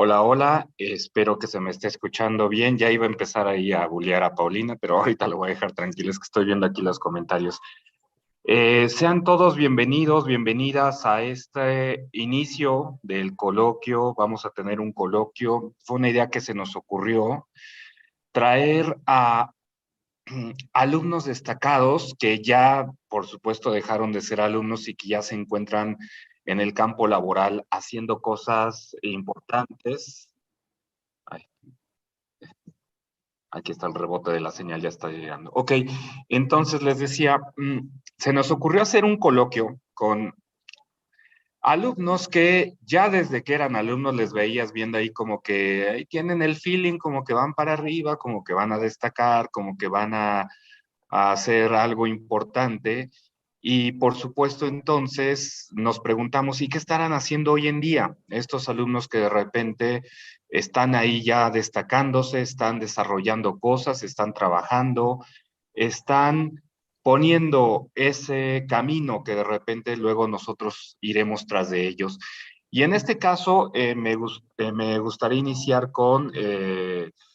Hola, hola, espero que se me esté escuchando bien. Ya iba a empezar ahí a bullear a Paulina, pero ahorita lo voy a dejar tranquilo, es que estoy viendo aquí los comentarios. Sean todos bienvenidos, bienvenidas a este inicio del coloquio. Vamos a tener un coloquio. Fue una idea que se nos ocurrió traer a alumnos destacados que ya, por supuesto, dejaron de ser alumnos y que ya se encuentran en el campo laboral haciendo cosas importantes. Ay, aquí está el rebote de la señal, ya está llegando. Ok, entonces les decía, se nos ocurrió hacer un coloquio con alumnos que ya desde que eran alumnos les veías viendo ahí como que ahí tienen el feeling, como que van para arriba, como que van a destacar, como que van a hacer algo importante. Y por supuesto, entonces nos preguntamos, ¿y qué estarán haciendo hoy en día estos alumnos que de repente están ahí ya destacándose, están desarrollando cosas, están trabajando, están poniendo ese camino que de repente luego nosotros iremos tras de ellos? Y en este caso, me gustaría iniciar con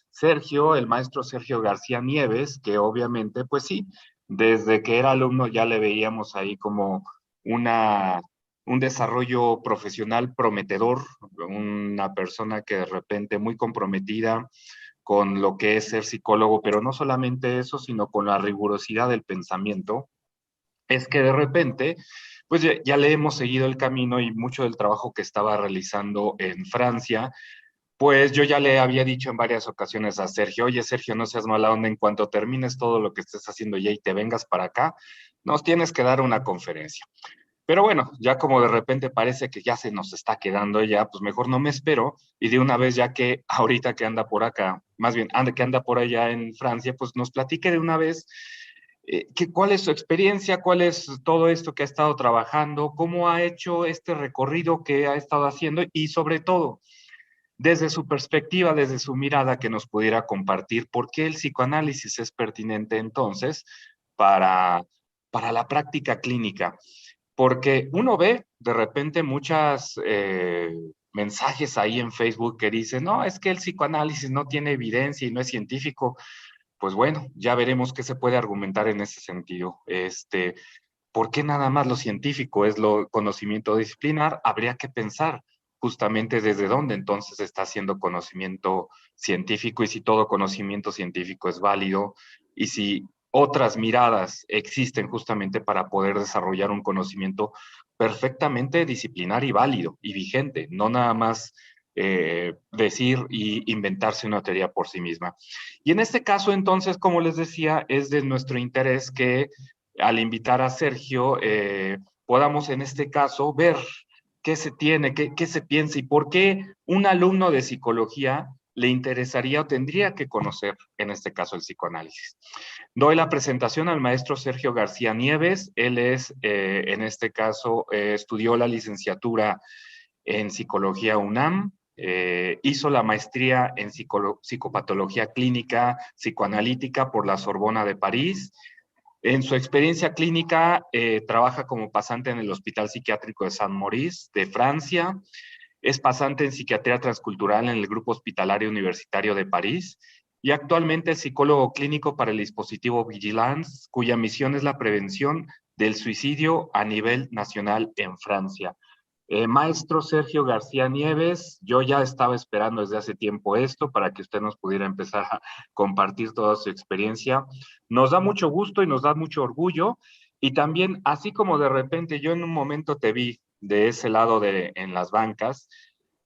Sergio, el maestro Sergio García Nieves, que obviamente, pues sí, desde que era alumno ya le veíamos ahí como una, un desarrollo profesional prometedor, una persona que de repente muy comprometida con lo que es ser psicólogo, pero no solamente eso, sino con la rigurosidad del pensamiento. Es que de repente, pues ya le hemos seguido el camino y mucho del trabajo que estaba realizando en Francia, pues yo ya le había dicho en varias ocasiones a Sergio, oye Sergio, no seas mala onda, en cuanto termines todo lo que estés haciendo ya y te vengas para acá, nos tienes que dar una conferencia. Pero bueno, ya como de repente parece que ya se nos está quedando ya, pues mejor no me espero y de una vez ya que ahorita que anda por acá, más bien que anda por allá en Francia, pues nos platique de una vez cuál es su experiencia, cuál es todo esto que ha estado trabajando, cómo ha hecho este recorrido que ha estado haciendo y sobre todo desde su perspectiva, desde su mirada, que nos pudiera compartir por qué el psicoanálisis es pertinente entonces para, para la práctica clínica. Porque uno ve de repente muchas mensajes ahí en Facebook que dicen, no, es que el psicoanálisis no tiene evidencia y no es científico. Pues bueno, ya veremos qué se puede argumentar en ese sentido. ¿Por qué nada más lo científico es lo conocimiento disciplinar? Habría que pensar justamente desde dónde entonces está haciendo conocimiento científico y si todo conocimiento científico es válido y si otras miradas existen justamente para poder desarrollar un conocimiento perfectamente disciplinar y válido y vigente, no nada más decir y inventarse una teoría por sí misma. Y en este caso, entonces, como les decía, es de nuestro interés que al invitar a Sergio, podamos en este caso ver qué se tiene, qué se piensa y por qué un alumno de psicología le interesaría o tendría que conocer, en este caso, el psicoanálisis. Doy la presentación al maestro Sergio García Nieves. Él es, en este caso, estudió la licenciatura en psicología UNAM, hizo la maestría en psicopatología clínica psicoanalítica por la Sorbona de París. En su experiencia clínica, trabaja como pasante en el Hospital Psiquiátrico de Saint-Maurice de Francia. Es pasante en psiquiatría transcultural en el Grupo Hospitalario Universitario de París y actualmente es psicólogo clínico para el dispositivo Vigilance, cuya misión es la prevención del suicidio a nivel nacional en Francia. Maestro Sergio García Nieves, yo ya estaba esperando desde hace tiempo esto para que usted nos pudiera empezar a compartir toda su experiencia. Nos da mucho gusto y nos da mucho orgullo. Y también, así como de repente yo en un momento te vi de ese lado en las bancas,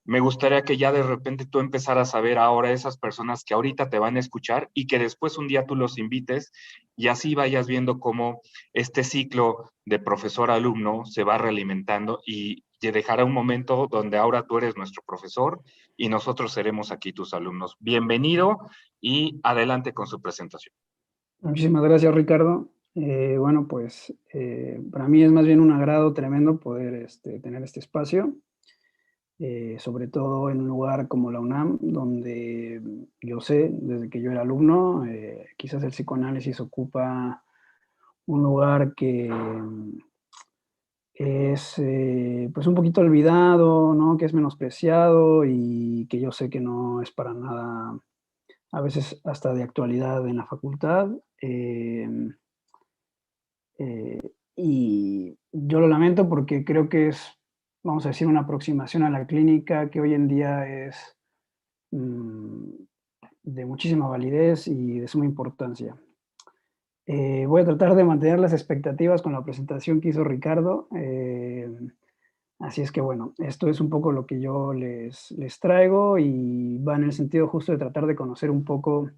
me gustaría que ya de repente tú empezaras a ver ahora esas personas que ahorita te van a escuchar y que después un día tú los invites y así vayas viendo cómo este ciclo de profesor-alumno se va realimentando y te dejará un momento donde ahora tú eres nuestro profesor y nosotros seremos aquí tus alumnos. Bienvenido y adelante con su presentación. Muchísimas gracias, Ricardo. Bueno, pues para mí es más bien un agrado tremendo poder tener este espacio, sobre todo en un lugar como la UNAM, donde yo sé, desde que yo era alumno, quizás el psicoanálisis ocupa un lugar que es pues un poquito olvidado, ¿no? Que es menospreciado y que yo sé que no es para nada, a veces hasta de actualidad en la facultad. Eh, y yo lo lamento porque creo que es, vamos a decir, una aproximación a la clínica que hoy en día es mm, de muchísima validez y de suma importancia. Voy a tratar de mantener las expectativas con la presentación que hizo Ricardo. Así es que bueno, esto es un poco lo que yo les traigo y va en el sentido justo de tratar de conocer un poco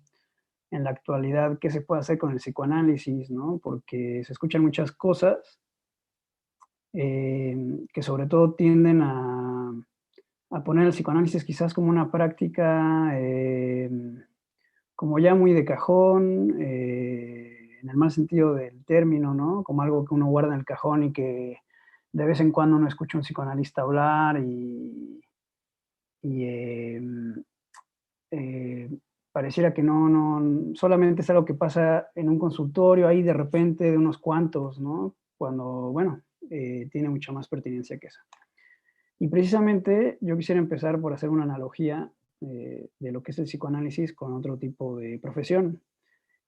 en la actualidad qué se puede hacer con el psicoanálisis, ¿no? Porque se escuchan muchas cosas que sobre todo tienden a poner el psicoanálisis quizás como una práctica como ya muy de cajón, en el mal sentido del término, ¿no? Como algo que uno guarda en el cajón y que de vez en cuando uno escucha a un psicoanalista hablar y eh, pareciera que no, solamente es algo que pasa en un consultorio ahí de repente de unos cuantos, ¿no? Cuando, bueno, tiene mucha más pertinencia que eso. Y precisamente yo quisiera empezar por hacer una analogía de lo que es el psicoanálisis con otro tipo de profesión.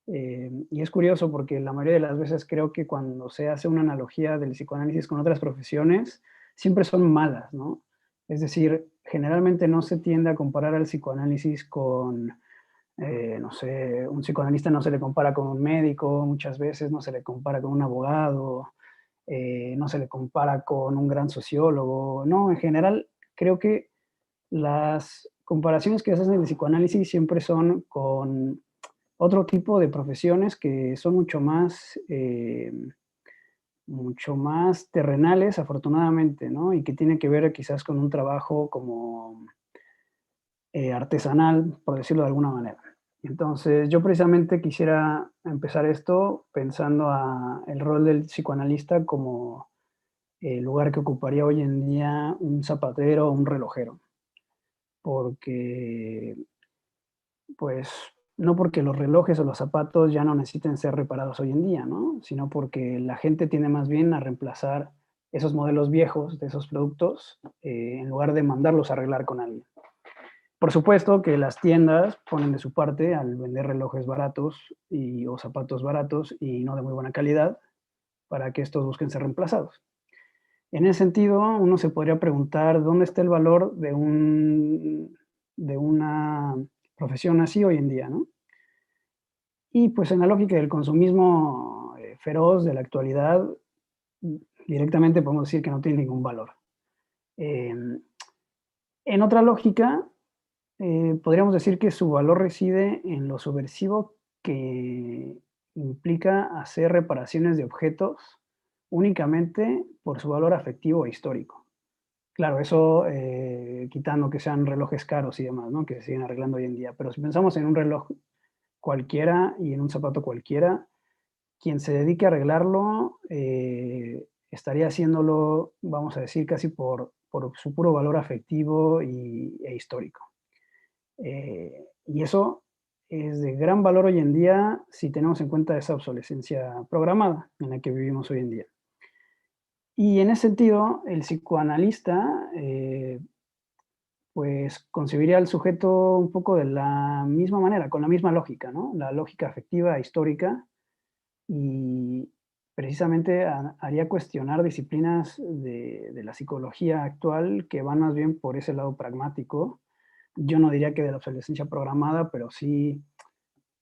Y es curioso porque la mayoría de las veces creo que cuando se hace una analogía del psicoanálisis con otras profesiones, siempre son malas, ¿no? Es decir, generalmente no se tiende a comparar al psicoanálisis con, no sé, un psicoanalista no se le compara con un médico, muchas veces no se le compara con un abogado, no se le compara con un gran sociólogo, no, en general creo que las comparaciones que se hacen en el psicoanálisis siempre son con otro tipo de profesiones que son mucho más terrenales, afortunadamente, ¿no? Y que tiene que ver quizás con un trabajo como artesanal, por decirlo de alguna manera. Entonces, yo precisamente quisiera empezar esto pensando a el rol del psicoanalista como el lugar que ocuparía hoy en día un zapatero o un relojero, porque pues no porque los relojes o los zapatos ya no necesiten ser reparados hoy en día, ¿no? Sino porque la gente tiende más bien a reemplazar esos modelos viejos de esos productos en lugar de mandarlos a arreglar con alguien. Por supuesto que las tiendas ponen de su parte al vender relojes baratos o zapatos baratos y no de muy buena calidad para que estos busquen ser reemplazados. En ese sentido, uno se podría preguntar dónde está el valor de una profesión así hoy en día, ¿no? Y pues en la lógica del consumismo feroz de la actualidad, directamente podemos decir que no tiene ningún valor. Eh, en otra lógica, podríamos decir que su valor reside en lo subversivo que implica hacer reparaciones de objetos únicamente por su valor afectivo e histórico. Claro, eso quitando que sean relojes caros y demás, ¿no? Que se siguen arreglando hoy en día. Pero si pensamos en un reloj cualquiera y en un zapato cualquiera, quien se dedique a arreglarlo estaría haciéndolo, vamos a decir, casi por su puro valor afectivo e histórico. Y eso es de gran valor hoy en día si tenemos en cuenta esa obsolescencia programada en la que vivimos hoy en día. Y en ese sentido, el psicoanalista pues concebiría al sujeto un poco de la misma manera, con la misma lógica, ¿no? La lógica afectiva e histórica, y precisamente haría cuestionar disciplinas de la psicología actual que van más bien por ese lado pragmático. Yo no diría que de la obsolescencia programada, pero sí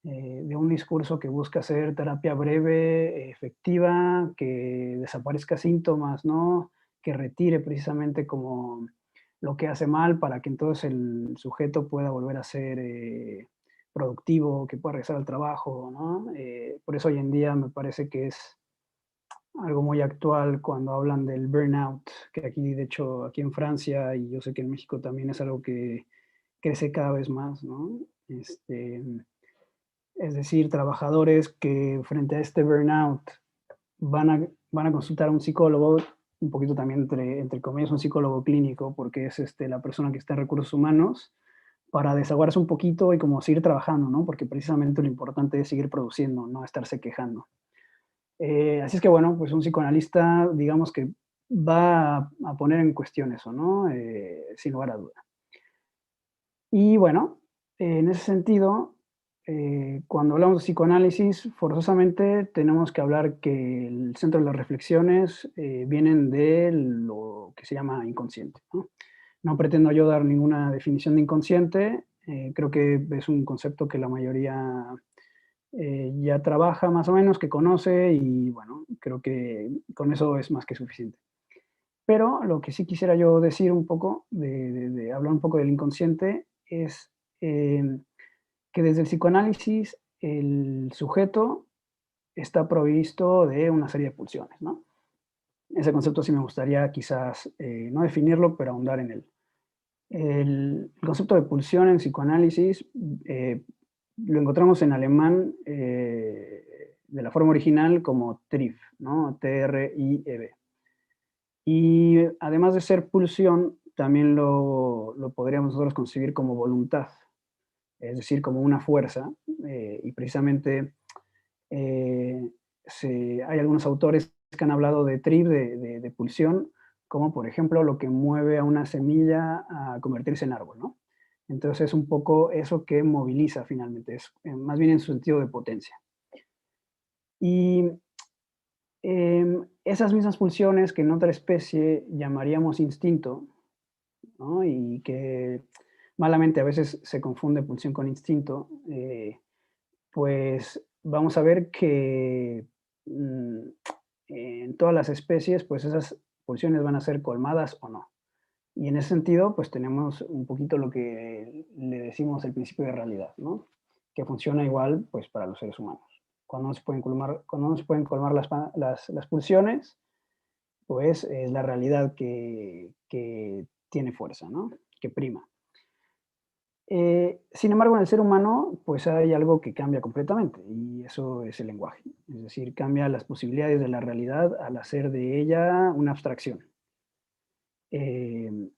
de un discurso que busca hacer terapia breve, efectiva, que desaparezca síntomas, ¿no? Que retire precisamente como lo que hace mal para que entonces el sujeto pueda volver a ser productivo, que pueda regresar al trabajo, ¿no? Por eso hoy en día me parece que es algo muy actual cuando hablan del burnout, que aquí, de hecho, aquí en Francia y yo sé que en México también es algo que crece cada vez más, ¿no? Es decir, trabajadores que frente a este burnout van a consultar a un psicólogo, un poquito también entre comillas un psicólogo clínico, porque es la persona que está en recursos humanos, para desahogarse un poquito y como seguir trabajando, ¿no? Porque precisamente lo importante es seguir produciendo, no estarse quejando. Así es que bueno, pues un psicoanalista, digamos que va a poner en cuestión eso, ¿no? Sin lugar a duda. Y bueno, en ese sentido, cuando hablamos de psicoanálisis, forzosamente tenemos que hablar que el centro de las reflexiones vienen de lo que se llama inconsciente, ¿no? No pretendo yo dar ninguna definición de inconsciente, creo que es un concepto que la mayoría ya trabaja más o menos, que conoce y bueno, creo que con eso es más que suficiente. Pero lo que sí quisiera yo decir un poco, de hablar un poco del inconsciente, es que desde el psicoanálisis el sujeto está provisto de una serie de pulsiones, ¿no? Ese concepto sí me gustaría quizás no definirlo, pero ahondar en él. El concepto de pulsión en psicoanálisis lo encontramos en alemán de la forma original como TRIF, ¿no? T-R-I-E-V. Y además de ser pulsión, también lo podríamos nosotros concebir como voluntad, es decir, como una fuerza. Y precisamente eh, hay algunos autores que han hablado de TRIF, de pulsión, como por ejemplo lo que mueve a una semilla a convertirse en árbol, ¿no? Entonces es un poco eso que moviliza finalmente, es más bien en su sentido de potencia. Y esas mismas pulsiones que en otra especie llamaríamos instinto, ¿no? Y que malamente a veces se confunde pulsión con instinto, pues vamos a ver que en todas las especies, pues esas pulsiones van a ser colmadas o no. Y en ese sentido, pues tenemos un poquito lo que le decimos el principio de realidad, ¿no? Que funciona igual, pues, para los seres humanos. Cuando no se pueden colmar las pulsiones, pues es la realidad que tiene fuerza, ¿no? Que prima. Sin embargo, en el ser humano, pues hay algo que cambia completamente y eso es el lenguaje. Es decir, cambia las posibilidades de la realidad al hacer de ella una abstracción. Eh,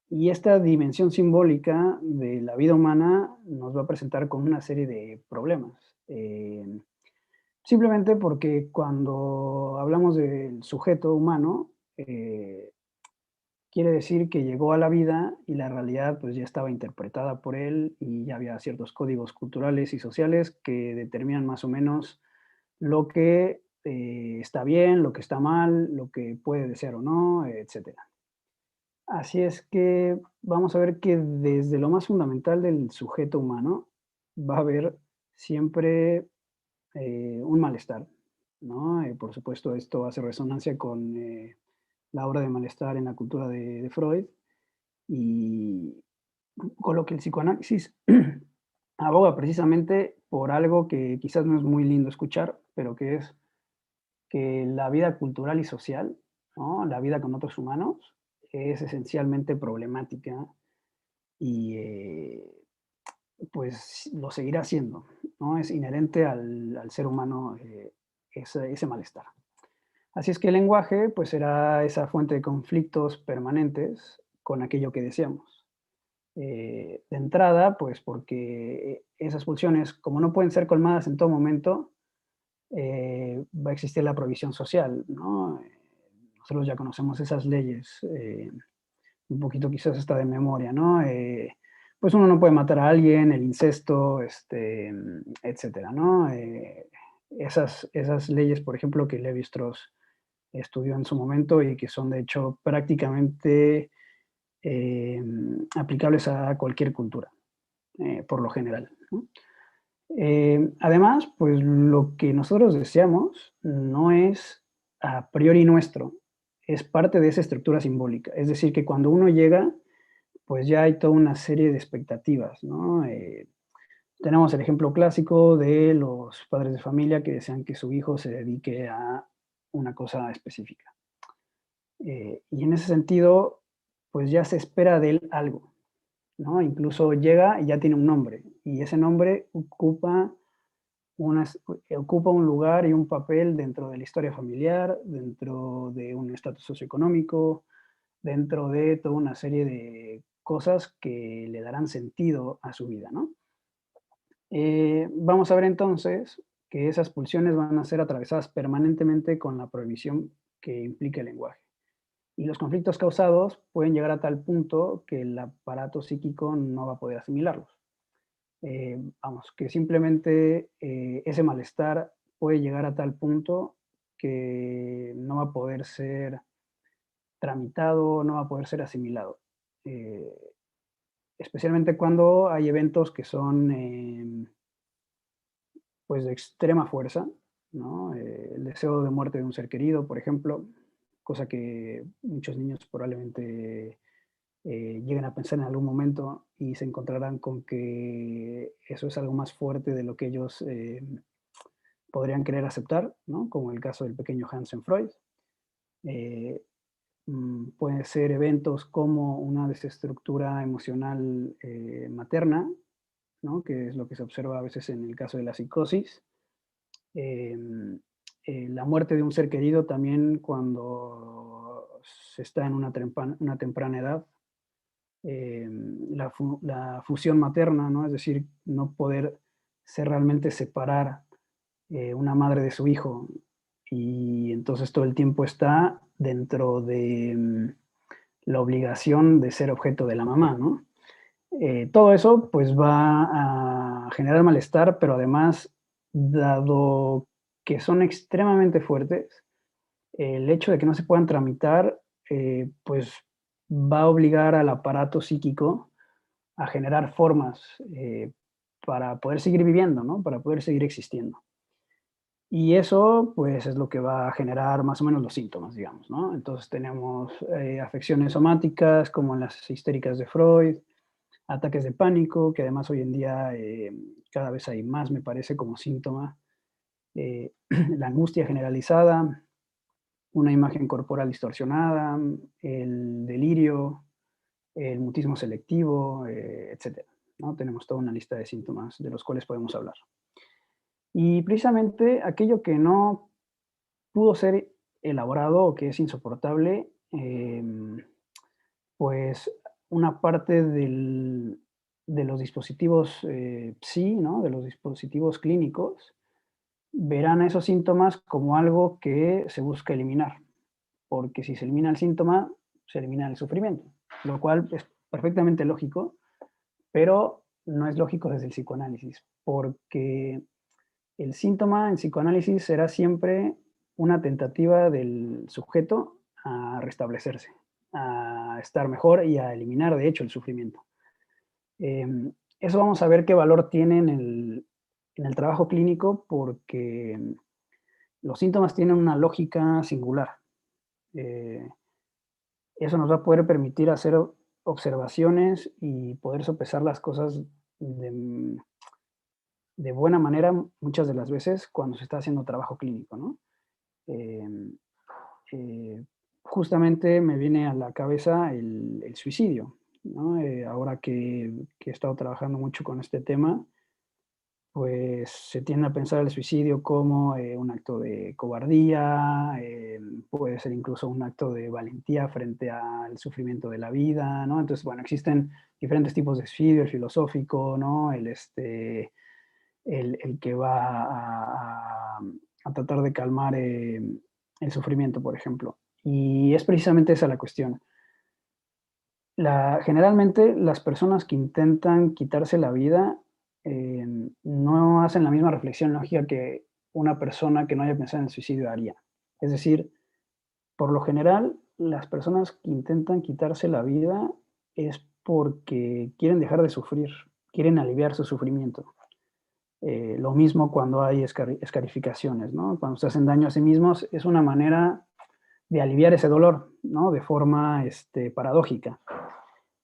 y esta dimensión simbólica de la vida humana nos va a presentar con una serie de problemas. Simplemente porque cuando hablamos del sujeto humano, quiere decir que llegó a la vida y la realidad pues ya estaba interpretada por él y ya había ciertos códigos culturales y sociales que determinan más o menos lo que está bien, lo que está mal, lo que puede desear o no, etcétera. Así es que vamos a ver que desde lo más fundamental del sujeto humano va a haber siempre un malestar, ¿no? Por supuesto, esto hace resonancia con la obra de malestar en la cultura de Freud y con lo que el psicoanálisis aboga precisamente por algo que quizás no es muy lindo escuchar, pero que es que la vida cultural y social, ¿no? La vida con otros humanos, es esencialmente problemática y pues lo seguirá siendo, ¿no? Es inherente al ser humano ese malestar. Así es que el lenguaje pues será esa fuente de conflictos permanentes con aquello que deseamos. De entrada, pues porque esas pulsiones, como no pueden ser colmadas en todo momento, va a existir la provisión social, ¿no? Nosotros ya conocemos esas leyes, un poquito quizás hasta de memoria, ¿no? Pues uno no puede matar a alguien, el incesto, etcétera, ¿no? Esas leyes, por ejemplo, que Levi-Strauss estudió en su momento y que son de hecho prácticamente aplicables a cualquier cultura, por lo general, ¿no? Además, pues lo que nosotros deseamos no es a priori nuestro, es parte de esa estructura simbólica. Es decir, que cuando uno llega, pues ya hay toda una serie de expectativas, ¿no? Tenemos el ejemplo clásico de los padres de familia que desean que su hijo se dedique a una cosa específica. Y en ese sentido, pues ya se espera de él algo, ¿no? Incluso llega y ya tiene un nombre, y ese nombre ocupa un lugar y un papel dentro de la historia familiar, dentro de un estatus socioeconómico, dentro de toda una serie de cosas que le darán sentido a su vida, ¿no? Vamos a ver entonces que esas pulsiones van a ser atravesadas permanentemente con la prohibición que implica el lenguaje. Y los conflictos causados pueden llegar a tal punto que el aparato psíquico no va a poder asimilarlos. Vamos, que simplemente ese malestar puede llegar a tal punto que no va a poder ser tramitado, no va a poder ser asimilado. Eh, Especialmente cuando hay eventos que son pues de extrema fuerza, ¿no? El deseo de muerte de un ser querido, por ejemplo, cosa que muchos niños probablemente lleguen a pensar en algún momento y se encontrarán con que eso es algo más fuerte de lo que ellos podrían querer aceptar, ¿no? Como el caso del pequeño Hansen Freud. Eh, Pueden ser eventos como una desestructura emocional materna, ¿no? Que es lo que se observa a veces en el caso de la psicosis. La muerte de un ser querido también cuando se está en una temprana edad. La fusión materna, ¿no? Es decir, no poder ser realmente separar una madre de su hijo y entonces todo el tiempo está dentro de la obligación de ser objeto de la mamá, ¿no? Todo eso pues va a generar malestar, pero además, dado que son extremadamente fuertes, el hecho de que no se puedan tramitar, pues va a obligar al aparato psíquico a generar formas para poder seguir viviendo, ¿no? Para poder seguir existiendo. Y eso, pues, es lo que va a generar más o menos los síntomas, digamos, ¿no? Entonces tenemos afecciones somáticas como las histéricas de Freud, ataques de pánico, que además hoy en día cada vez hay más, me parece, como síntoma, la angustia generalizada, una imagen corporal distorsionada, el delirio, el mutismo selectivo, etcétera, ¿no? Tenemos toda una lista de síntomas de los cuales podemos hablar. Y precisamente aquello que no pudo ser elaborado o que es insoportable, pues una parte de los dispositivos PSI, ¿no? De los dispositivos clínicos, verán esos síntomas como algo que se busca eliminar, porque si se elimina el síntoma, se elimina el sufrimiento, lo cual es perfectamente lógico, pero no es lógico desde el psicoanálisis, porque el síntoma en psicoanálisis será siempre una tentativa del sujeto a restablecerse, a estar mejor y a eliminar, de hecho, el sufrimiento. Eso vamos a ver qué valor tiene en el trabajo clínico porque los síntomas tienen una lógica singular. Eh, Eso nos va a poder permitir hacer observaciones y poder sopesar las cosas de buena manera muchas de las veces cuando se está haciendo trabajo clínico, ¿no? Em, eh, Justamente me viene a la cabeza el suicidio, ¿no? Ahora que he estado trabajando mucho con este tema, pues se tiende a pensar el suicidio como un acto de cobardía, puede ser incluso un acto de valentía frente al sufrimiento de la vida, ¿no? Entonces, bueno, existen diferentes tipos de suicidio, el filosófico, ¿no? El que va a tratar de calmar el sufrimiento, por ejemplo. Y es precisamente esa la cuestión. Generalmente las personas que intentan quitarse la vida eh, no hacen la misma reflexión lógica que una persona que no haya pensado en el suicidio haría. Es decir, por lo general, las personas que intentan quitarse la vida es porque quieren dejar de sufrir, quieren aliviar su sufrimiento. Lo mismo cuando hay escarificaciones, ¿no? Cuando se hacen daño a sí mismos, es una manera de aliviar ese dolor, ¿no? De forma paradójica.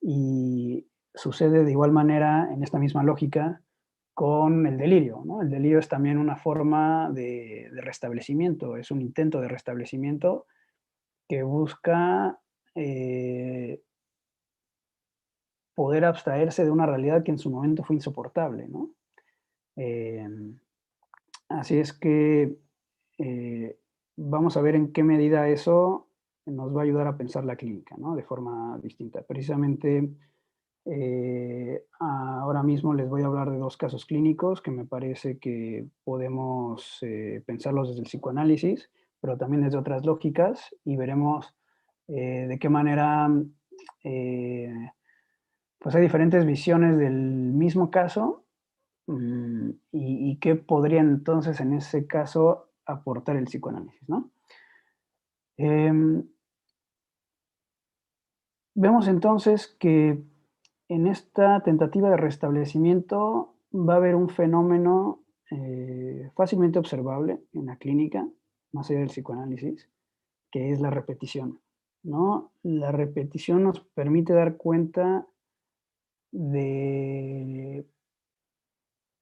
Y sucede de igual manera, en esta misma lógica, con el delirio, ¿no? El delirio es también una forma de restablecimiento, es un intento de restablecimiento que busca poder abstraerse de una realidad que en su momento fue insoportable, ¿no? Eh, Así es que vamos a ver en qué medida eso nos va a ayudar a pensar la clínica, ¿no? De forma distinta. Precisamente ahora mismo les voy a hablar de dos casos clínicos que me parece que podemos pensarlos desde el psicoanálisis, pero también desde otras lógicas y veremos de qué manera pues hay diferentes visiones del mismo caso y qué podría entonces en ese caso aportar el psicoanálisis, ¿no? Vemos entonces que en esta tentativa de restablecimiento va a haber un fenómeno fácilmente observable en la clínica, más allá del psicoanálisis, que es la repetición, ¿no? La repetición nos permite dar cuenta de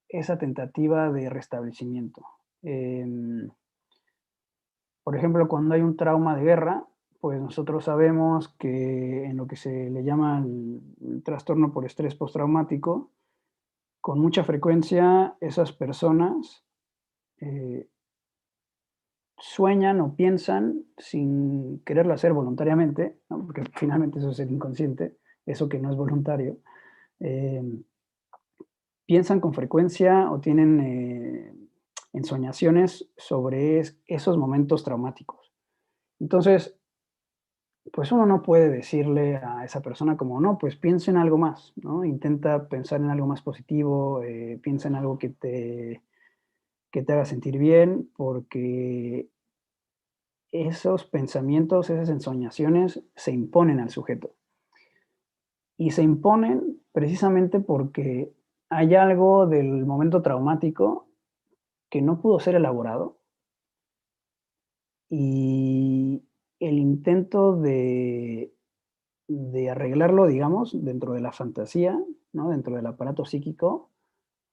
esa tentativa de restablecimiento. Por ejemplo, cuando hay un trauma de guerra, pues nosotros sabemos que en lo que se le llama el trastorno por estrés postraumático, con mucha frecuencia esas personas eh, sueñan o piensan sin quererlo hacer voluntariamente, ¿no? Porque finalmente eso es el inconsciente, eso que no es voluntario, eh, piensan con frecuencia o tienen ensoñaciones sobre esos momentos traumáticos. Entonces, pues uno no puede decirle a esa persona como, no, pues piensa en algo más, ¿no? Intenta pensar en algo más positivo, piensa en algo que te haga sentir bien, porque esos pensamientos, esas ensoñaciones se imponen al sujeto. Y se imponen precisamente porque hay algo del momento traumático que no pudo ser elaborado y el intento de arreglarlo, digamos, dentro de la fantasía, ¿no? Dentro del aparato psíquico,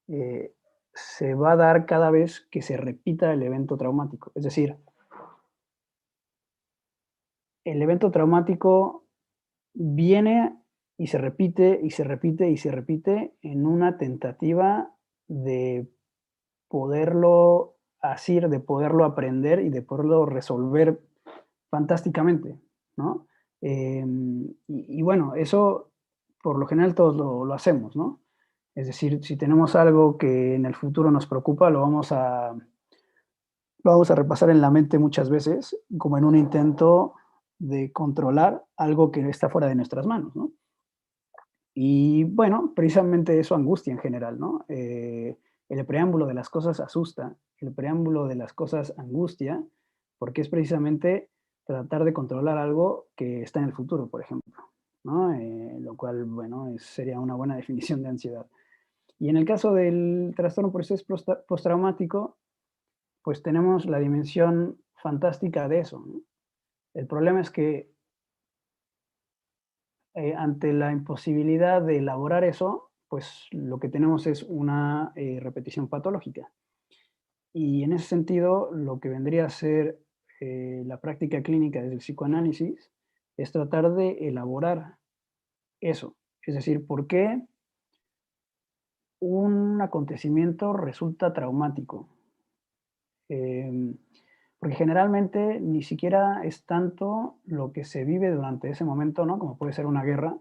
eh, se va a dar cada vez que se repita el evento traumático. Es decir, el evento traumático viene y se repite y se repite y se repite en una tentativa de poderlo asir, de poderlo aprender y de poderlo resolver fantásticamente, ¿no? Y bueno, eso por lo general todos lo hacemos, ¿no? Es decir, si tenemos algo que en el futuro nos preocupa, lo vamos a repasar en la mente muchas veces, como en un intento de controlar algo que está fuera de nuestras manos, ¿no? Y bueno, precisamente eso angustia en general, ¿no? El preámbulo de las cosas asusta, el preámbulo de las cosas angustia, porque es precisamente tratar de controlar algo que está en el futuro, por ejemplo, ¿no? Lo cual, bueno, sería una buena definición de ansiedad. Y en el caso del trastorno por estrés postraumático, pues tenemos la dimensión fantástica de eso, ¿no? El problema es que ante la imposibilidad de elaborar eso, pues lo que tenemos es una repetición patológica. Y en ese sentido, lo que vendría a ser la práctica clínica desde el psicoanálisis es tratar de elaborar eso. Es decir, ¿por qué un acontecimiento resulta traumático? Eh, Porque generalmente ni siquiera es tanto lo que se vive durante ese momento, ¿no? Como puede ser una guerra,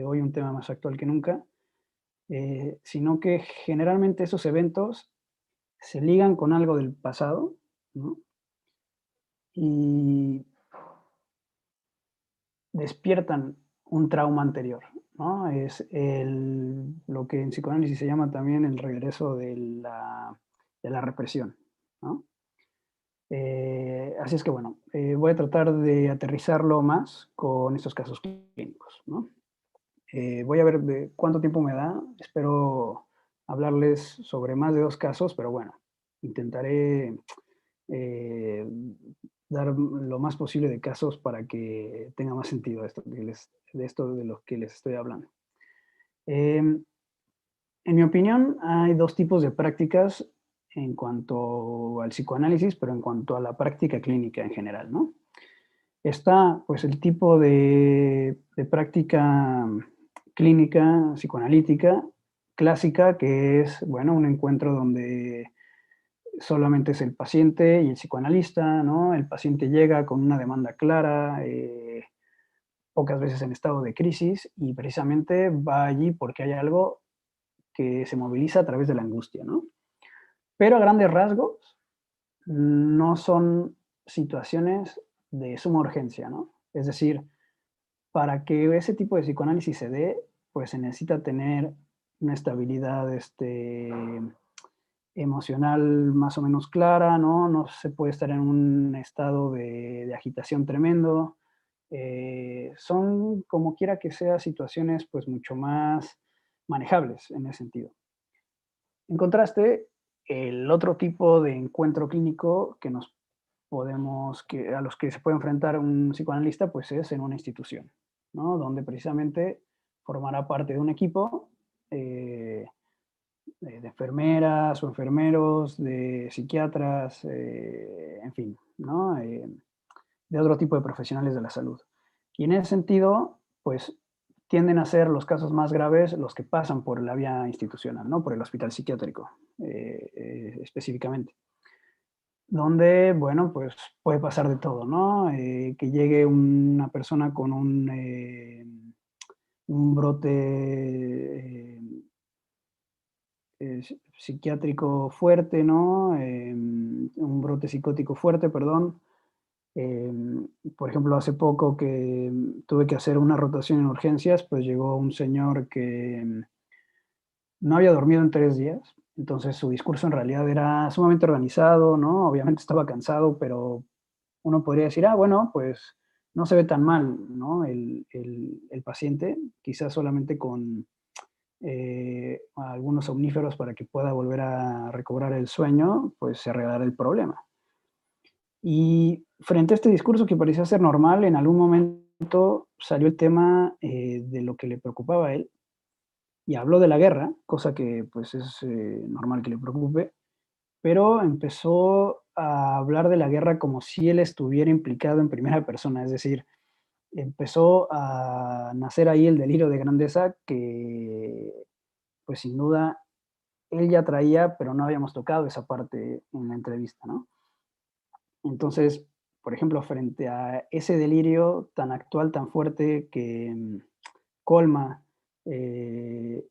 hoy un tema más actual que nunca, sino que generalmente esos eventos se ligan con algo del pasado, ¿no? Y despiertan un trauma anterior, ¿no? Es lo que en psicoanálisis se llama también el regreso de la represión, ¿no? Así es que bueno, voy a tratar de aterrizarlo más con estos casos clínicos, ¿no? Voy a ver de cuánto tiempo me da. Espero hablarles sobre más de 2 casos, pero bueno, intentaré eh, dar lo más posible de casos para que tenga más sentido esto de lo que les estoy hablando. En mi opinión, hay 2 tipos de prácticas en cuanto al psicoanálisis, pero en cuanto a la práctica clínica en general, ¿no? Está, pues, el tipo de práctica clínica psicoanalítica clásica, que es, bueno, un encuentro donde solamente es el paciente y el psicoanalista, ¿no? El paciente llega con una demanda clara, pocas veces en estado de crisis, y precisamente va allí porque hay algo que se moviliza a través de la angustia, ¿no? Pero a grandes rasgos, no son situaciones de suma urgencia, ¿no? Es decir, para que ese tipo de psicoanálisis se dé, pues se necesita tener una estabilidad emocional más o menos clara, ¿no? No se puede estar en un estado de agitación tremendo. Son, como quiera que sea, situaciones pues mucho más manejables en ese sentido. En contraste, el otro tipo de encuentro clínico que nos a los que se puede enfrentar un psicoanalista, pues es en una institución, ¿no? Donde precisamente formará parte de un equipo eh, de enfermeras o enfermeros, de psiquiatras, en fin, ¿no? De otro tipo de profesionales de la salud. Y en ese sentido, pues tienden a ser los casos más graves los que pasan por la vía institucional, ¿no? Por el hospital psiquiátrico, específicamente. Donde, bueno, pues puede pasar de todo, ¿no? Que llegue una persona con un brote psiquiátrico fuerte, ¿no? Un brote psicótico fuerte, perdón. Por ejemplo, hace poco que tuve que hacer una rotación en urgencias, pues llegó un señor que no había dormido en 3 días, entonces su discurso en realidad era sumamente organizado, ¿no? Obviamente estaba cansado, pero uno podría decir, ah, bueno, pues no se ve tan mal, ¿no? El paciente, quizás solamente con algunos somníferos para que pueda volver a recobrar el sueño, pues se arreglará el problema. Y frente a este discurso que parecía ser normal, en algún momento salió el tema de lo que le preocupaba a él y habló de la guerra, cosa que pues es normal que le preocupe, pero empezó a hablar de la guerra como si él estuviera implicado en primera persona, es decir, empezó a nacer ahí el delirio de grandeza que pues sin duda él ya traía, pero no habíamos tocado esa parte en la entrevista, ¿no? Entonces, por ejemplo, frente a ese delirio tan actual, tan fuerte que colma eh,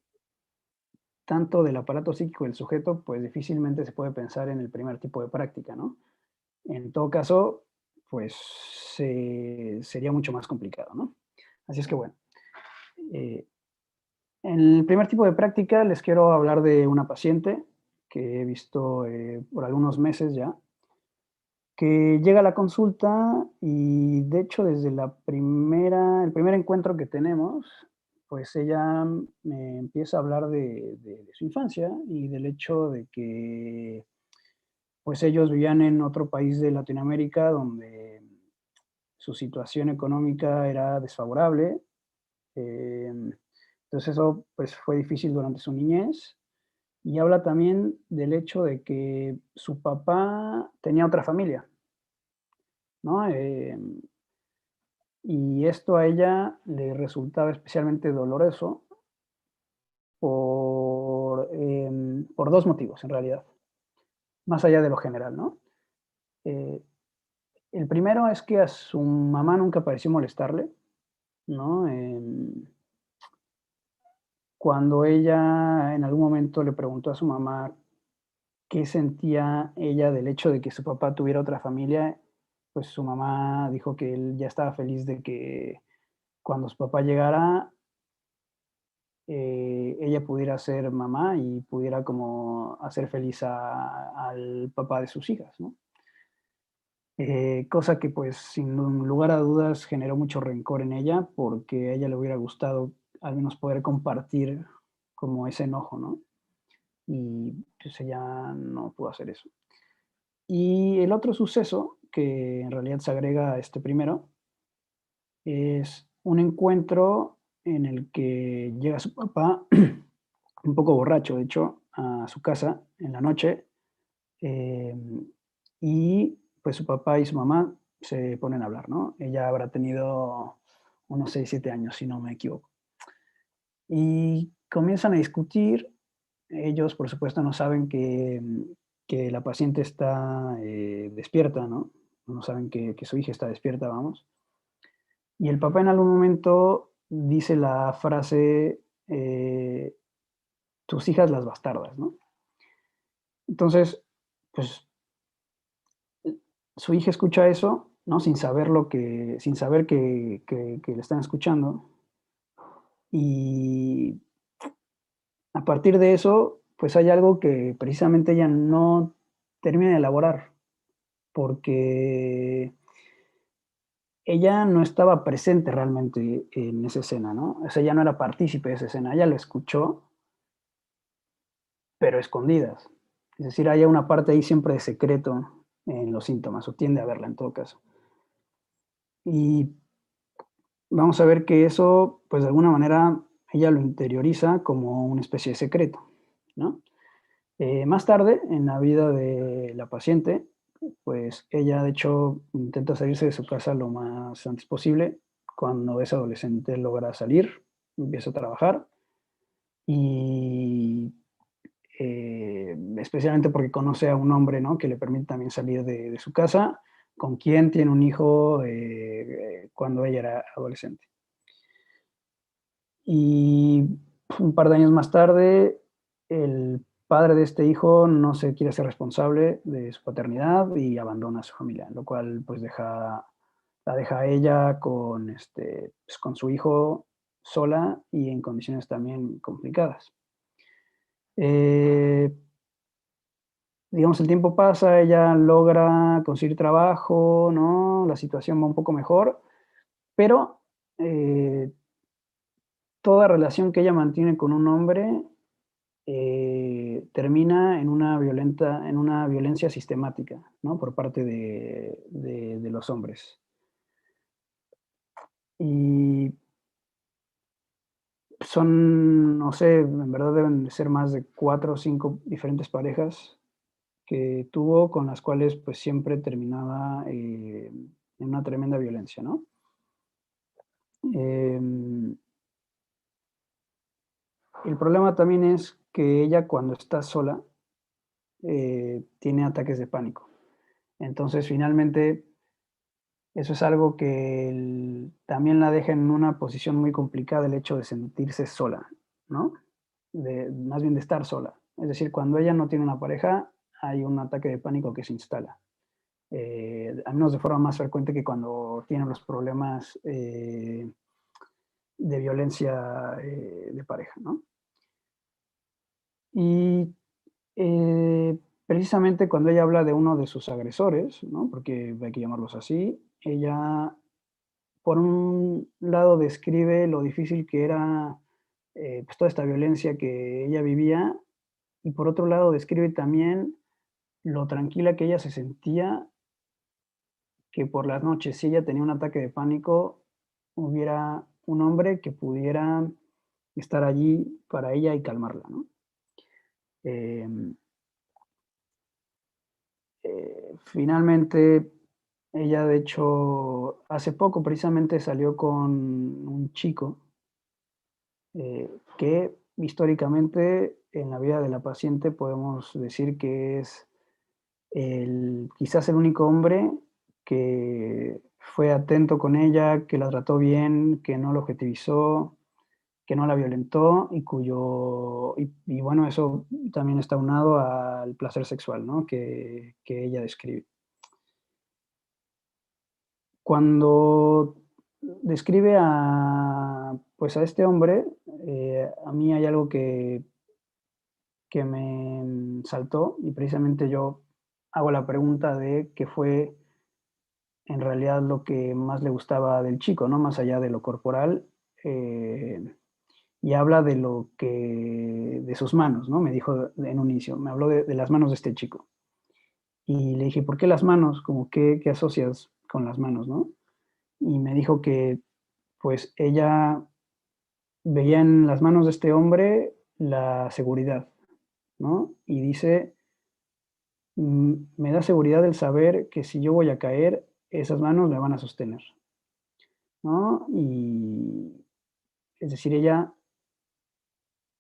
tanto del aparato psíquico del sujeto, pues difícilmente se puede pensar en el primer tipo de práctica, ¿no? En todo caso, pues sería mucho más complicado, ¿no? Así es que bueno, eh, en el primer tipo de práctica les quiero hablar de una paciente que he visto por algunos meses ya, que llega a la consulta y de hecho desde el primer encuentro que tenemos, pues ella me empieza a hablar de su infancia y del hecho de que pues ellos vivían en otro país de Latinoamérica donde su situación económica era desfavorable. Entonces eso pues fue difícil durante su niñez y habla también del hecho de que su papá tenía otra familia, ¿no? Y esto a ella le resultaba especialmente doloroso por 2 motivos, en realidad, más allá de lo general, ¿no? Eh, el primero es que a su mamá nunca pareció molestarle, ¿no? Cuando ella en algún momento le preguntó a su mamá qué sentía ella del hecho de que su papá tuviera otra familia, pues su mamá dijo que él ya estaba feliz de que cuando su papá llegara, ella pudiera ser mamá y pudiera como hacer feliz al papá de sus hijas, ¿no? Cosa que pues sin lugar a dudas generó mucho rencor en ella porque a ella le hubiera gustado al menos poder compartir como ese enojo, ¿no? Y pues ella no pudo hacer eso. Y el otro suceso, que en realidad se agrega a este primero, es un encuentro en el que llega su papá, un poco borracho, de hecho, a su casa en la noche, y pues su papá y su mamá se ponen a hablar, ¿no? Ella habrá tenido unos 6 7 años, si no me equivoco. Y comienzan a discutir. Ellos, por supuesto, no saben que la paciente está despierta, ¿no? No saben que su hija está despierta, vamos. Y el papá en algún momento dice la frase, tus hijas las bastardas, ¿no? Entonces, pues su hija escucha eso ¿no? Sin saber que le están escuchando. Y a partir de eso, pues hay algo que precisamente ella no termina de elaborar, porque ella no estaba presente realmente en esa escena, ¿no? O sea, ella no era partícipe de esa escena, ella lo escuchó, pero escondidas. Es decir, hay una parte ahí siempre de secreto en los síntomas, o tiende a haberla en todo caso. Y vamos a ver que eso, pues de alguna manera, ella lo interioriza como una especie de secreto, ¿no? Más tarde, en la vida de la paciente, pues ella de hecho intenta salirse de su casa lo más antes posible. Cuando es adolescente logra salir, empieza a trabajar y especialmente porque conoce a un hombre, ¿no? Que le permite también salir de su casa, con quien tiene un hijo cuando ella era adolescente. Y un par de años más tarde, el padre de este hijo no se quiere hacer responsable de su paternidad y abandona a su familia, lo cual pues la deja a ella con, pues, con su hijo sola y en condiciones también complicadas. Eh, digamos, el tiempo pasa, ella logra conseguir trabajo, ¿no? La situación va un poco mejor, pero eh, toda relación que ella mantiene con un hombre termina en una violencia sistemática, ¿no? Por parte de los hombres. Y son, no sé, en verdad deben de ser más de 4 o 5 diferentes parejas que tuvo, con las cuales pues siempre terminaba en una tremenda violencia, ¿no? Em, el problema también es que ella cuando está sola tiene ataques de pánico. Entonces, finalmente, eso es algo que también la deja en una posición muy complicada, el hecho de sentirse sola, ¿no? Más bien de estar sola. Es decir, cuando ella no tiene una pareja, hay un ataque de pánico que se instala. Al menos de forma más frecuente que cuando tienen los problemas de violencia de pareja, ¿no? Y precisamente cuando ella habla de uno de sus agresores, ¿no? Porque hay que llamarlos así, ella por un lado describe lo difícil que era pues toda esta violencia que ella vivía y por otro lado describe también lo tranquila que ella se sentía, que por las noches si ella tenía un ataque de pánico hubiera un hombre que pudiera estar allí para ella y calmarla, ¿no? Em, finalmente, ella de hecho hace poco precisamente salió con un chico que históricamente en la vida de la paciente podemos decir que es quizás el único hombre que fue atento con ella, que la trató bien, que no la objetivizó, que no la violentó y bueno, eso también está unado al placer sexual, ¿no? Que ella describe. Cuando describe pues a este hombre, a mí hay algo que me saltó y precisamente yo hago la pregunta de qué fue en realidad lo que más le gustaba del chico, ¿no? Más allá de lo corporal, y habla de de sus manos, ¿no? Me dijo en un inicio, me habló de las manos de este chico. Y le dije, ¿por qué las manos? Como, ¿qué asocias con las manos, no? Y me dijo que, pues, ella veía en las manos de este hombre la seguridad, ¿no? Y dice, Me da seguridad el saber que si yo voy a caer, esas manos me van a sostener", ¿no? Y es decir, ella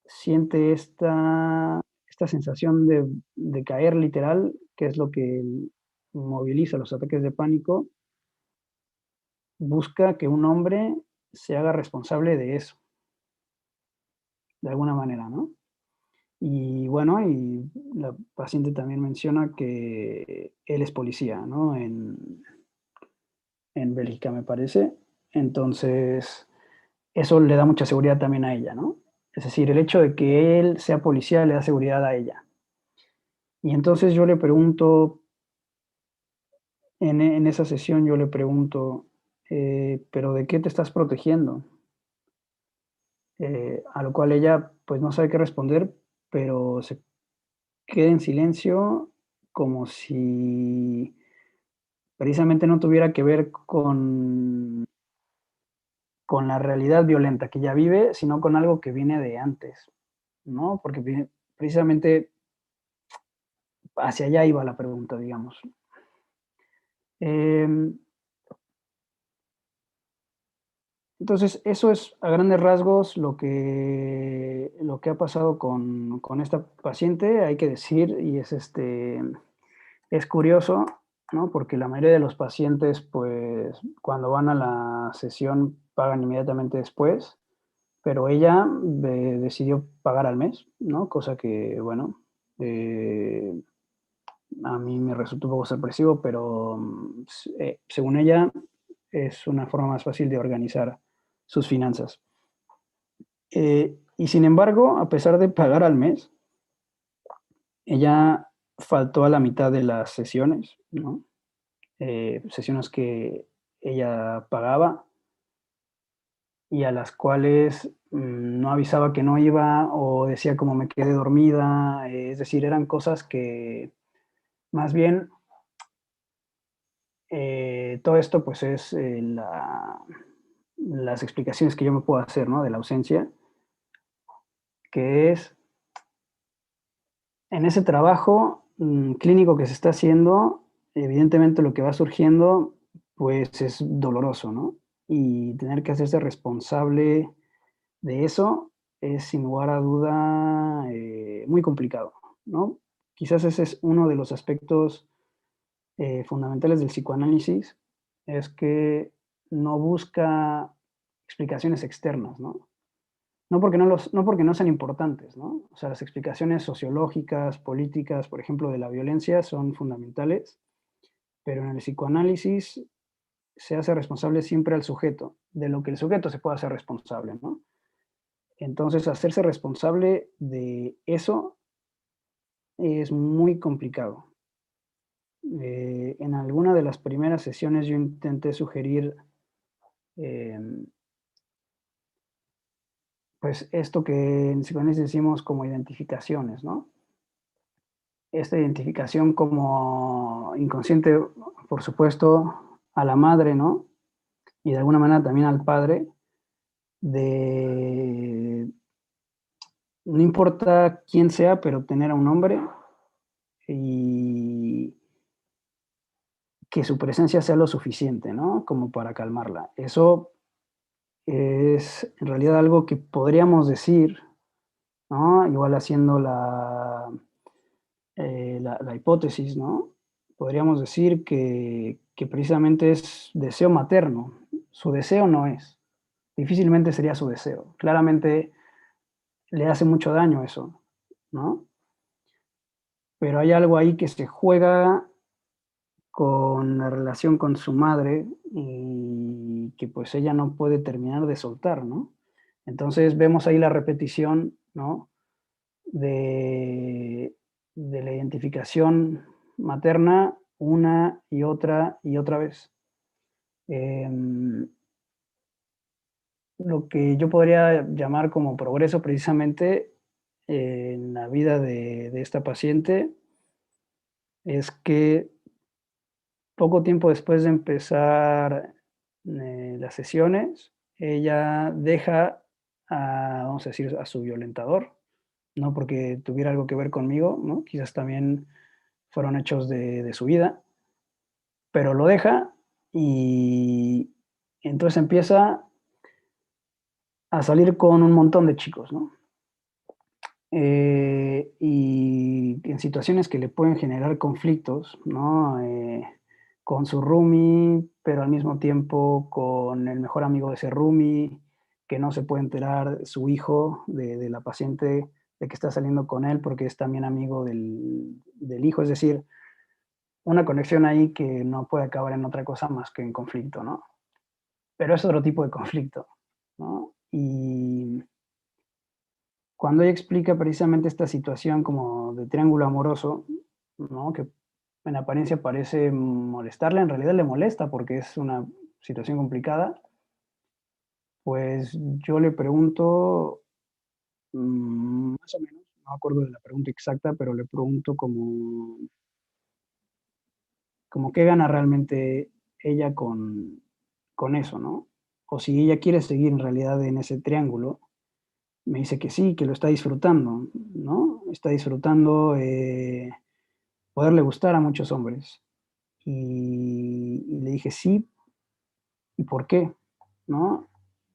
siente esta sensación de caer literal, que es lo que moviliza los ataques de pánico, busca que un hombre se haga responsable de eso, de alguna manera, ¿no? Y bueno, y la paciente también menciona que él es policía, ¿no? en Bélgica, me parece. Entonces, eso le da mucha seguridad también a ella, ¿no? Es decir, el hecho de que él sea policía le da seguridad a ella. Y entonces yo le pregunto, en esa sesión yo le pregunto, ¿pero de qué te estás protegiendo? A lo cual ella pues no sabe qué responder, pero se queda en silencio como si precisamente no tuviera que ver con la realidad violenta que ella vive, sino con algo que viene de antes, ¿no? Porque precisamente hacia allá iba la pregunta, digamos. Em, entonces, eso es a grandes rasgos lo que ha pasado con esta paciente, hay que decir, y es curioso, ¿no? Porque la mayoría de los pacientes, pues, cuando van a la sesión pagan inmediatamente después, pero ella decidió pagar al mes, ¿no? Cosa que, bueno, eh, a mí me resultó un poco sorpresivo, pero según ella es una forma más fácil de organizar sus finanzas. Y sin embargo, a pesar de pagar al mes, ella faltó a la mitad de las sesiones, ¿no? Sesiones que ella pagaba y a las cuales no avisaba que no iba o decía como me quedé dormida, es decir, eran cosas que más bien todo esto pues es las explicaciones que yo me puedo hacer, ¿no? De la ausencia, que es en ese trabajo clínico que se está haciendo, evidentemente lo que va surgiendo pues es doloroso, ¿no? Y tener que hacerse responsable de eso es sin lugar a duda muy complicado, ¿no? Quizás ese es uno de los aspectos fundamentales del psicoanálisis, es que no busca explicaciones externas, ¿no? No porque no sean importantes, ¿no? O sea, las explicaciones sociológicas, políticas, por ejemplo, de la violencia son fundamentales, pero en el psicoanálisis se hace responsable siempre al sujeto, de lo que el sujeto se puede hacer responsable, ¿no? Entonces, hacerse responsable de eso es muy complicado. En alguna de las primeras sesiones yo intenté sugerir, eh, pues, esto que en psicoanálisis decimos como identificaciones, ¿no? Esta identificación como inconsciente, por supuesto, a la madre, ¿no? Y de alguna manera también al padre, de no importa quién sea, pero tener a un hombre y que su presencia sea lo suficiente, ¿no? Como para calmarla. Eso es en realidad algo que podríamos decir, ¿no? Igual haciendo la hipótesis, ¿no? Podríamos decir que precisamente es deseo materno. Su deseo no es. Difícilmente sería su deseo. Claramente le hace mucho daño eso, ¿no? Pero hay algo ahí que se juega con la relación con su madre y que pues ella no puede terminar de soltar, ¿no? Entonces vemos ahí la repetición, ¿no? De la identificación materna una y otra vez. Lo que yo podría llamar como progreso precisamente en la vida de esta paciente es que poco tiempo después de empezar las sesiones, ella deja vamos a decir, a su violentador, no porque tuviera algo que ver conmigo, ¿no? Quizás también fueron hechos de su vida, pero lo deja y entonces empieza a salir con un montón de chicos, ¿no? Y en situaciones que le pueden generar conflictos, ¿no? Con su roomie, pero al mismo tiempo con el mejor amigo de ese roomie, que no se puede enterar su hijo de la paciente de que está saliendo con él porque es también amigo del hijo. Es decir, una conexión ahí que no puede acabar en otra cosa más que en conflicto, ¿no? Pero es otro tipo de conflicto, ¿no? Y cuando ella explica precisamente esta situación como de triángulo amoroso, ¿no? Que en apariencia parece molestarle, en realidad le molesta porque es una situación complicada, pues yo le pregunto, más o menos, no me acuerdo de la pregunta exacta, pero le pregunto como qué gana realmente ella con eso, ¿no? O si ella quiere seguir en realidad en ese triángulo. Me dice que sí, que lo está disfrutando, ¿no? Está disfrutando, poderle gustar a muchos hombres. Y le dije: "Sí, ¿y por qué?", ¿no?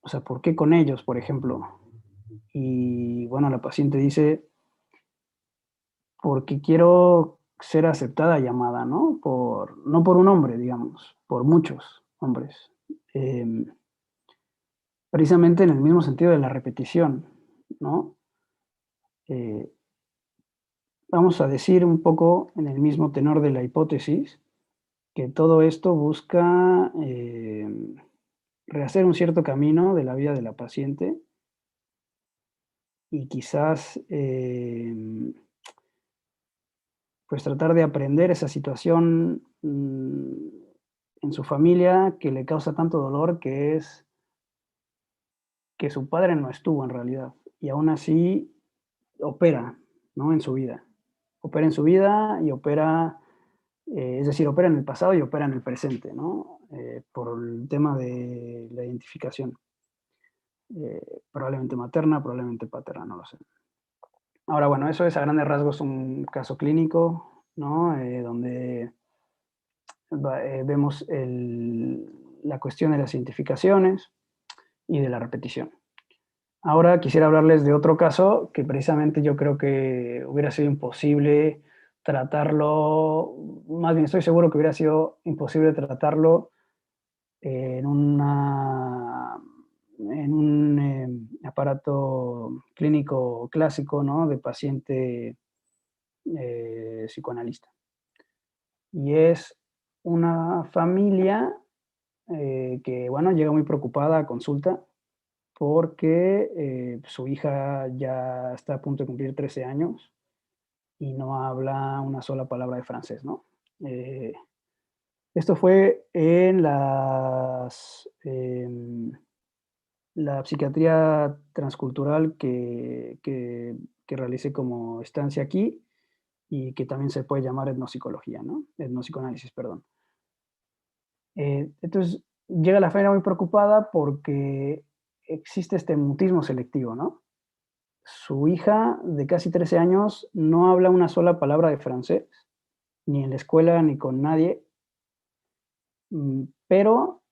O sea, ¿por qué con ellos, por ejemplo? Y bueno, la paciente dice: "Porque quiero ser aceptada y amada", ¿no? No por un hombre, digamos, por muchos hombres. Em, Precisamente en el mismo sentido de la repetición, ¿no? Eh, Vamos a decir un poco en el mismo tenor de la hipótesis, que todo esto busca, rehacer un cierto camino de la vida de la paciente y quizás, pues tratar de aprender esa situación, en su familia que le causa tanto dolor, que es que su padre no estuvo en realidad, y aún así opera, ¿no? En su vida. Opera en su vida y opera, es decir, opera en el pasado y opera en el presente, ¿no? Por el tema de la identificación. Probablemente materna, probablemente paterna, no lo sé. Ahora, bueno, eso es a grandes rasgos un caso clínico, ¿no? Donde vemos la cuestión de las identificaciones y de la repetición. Ahora quisiera hablarles de otro caso que precisamente yo creo que hubiera sido imposible tratarlo, más bien estoy seguro que hubiera sido imposible tratarlo en un aparato clínico clásico, ¿no? De paciente psicoanalista. Y es una familia que, bueno, llega muy preocupada a consulta porque su hija ya está a punto de cumplir 13 años y no habla una sola palabra de francés, ¿no? Eh, Esto fue en la psiquiatría transcultural que realicé como estancia aquí y que también se puede llamar etnopsicología, ¿no? Etnopsicoanálisis, perdón. Entonces, llega la familia muy preocupada porque existe este mutismo selectivo, ¿no? Su hija de casi 13 años no habla una sola palabra de francés, ni en la escuela ni con nadie, pero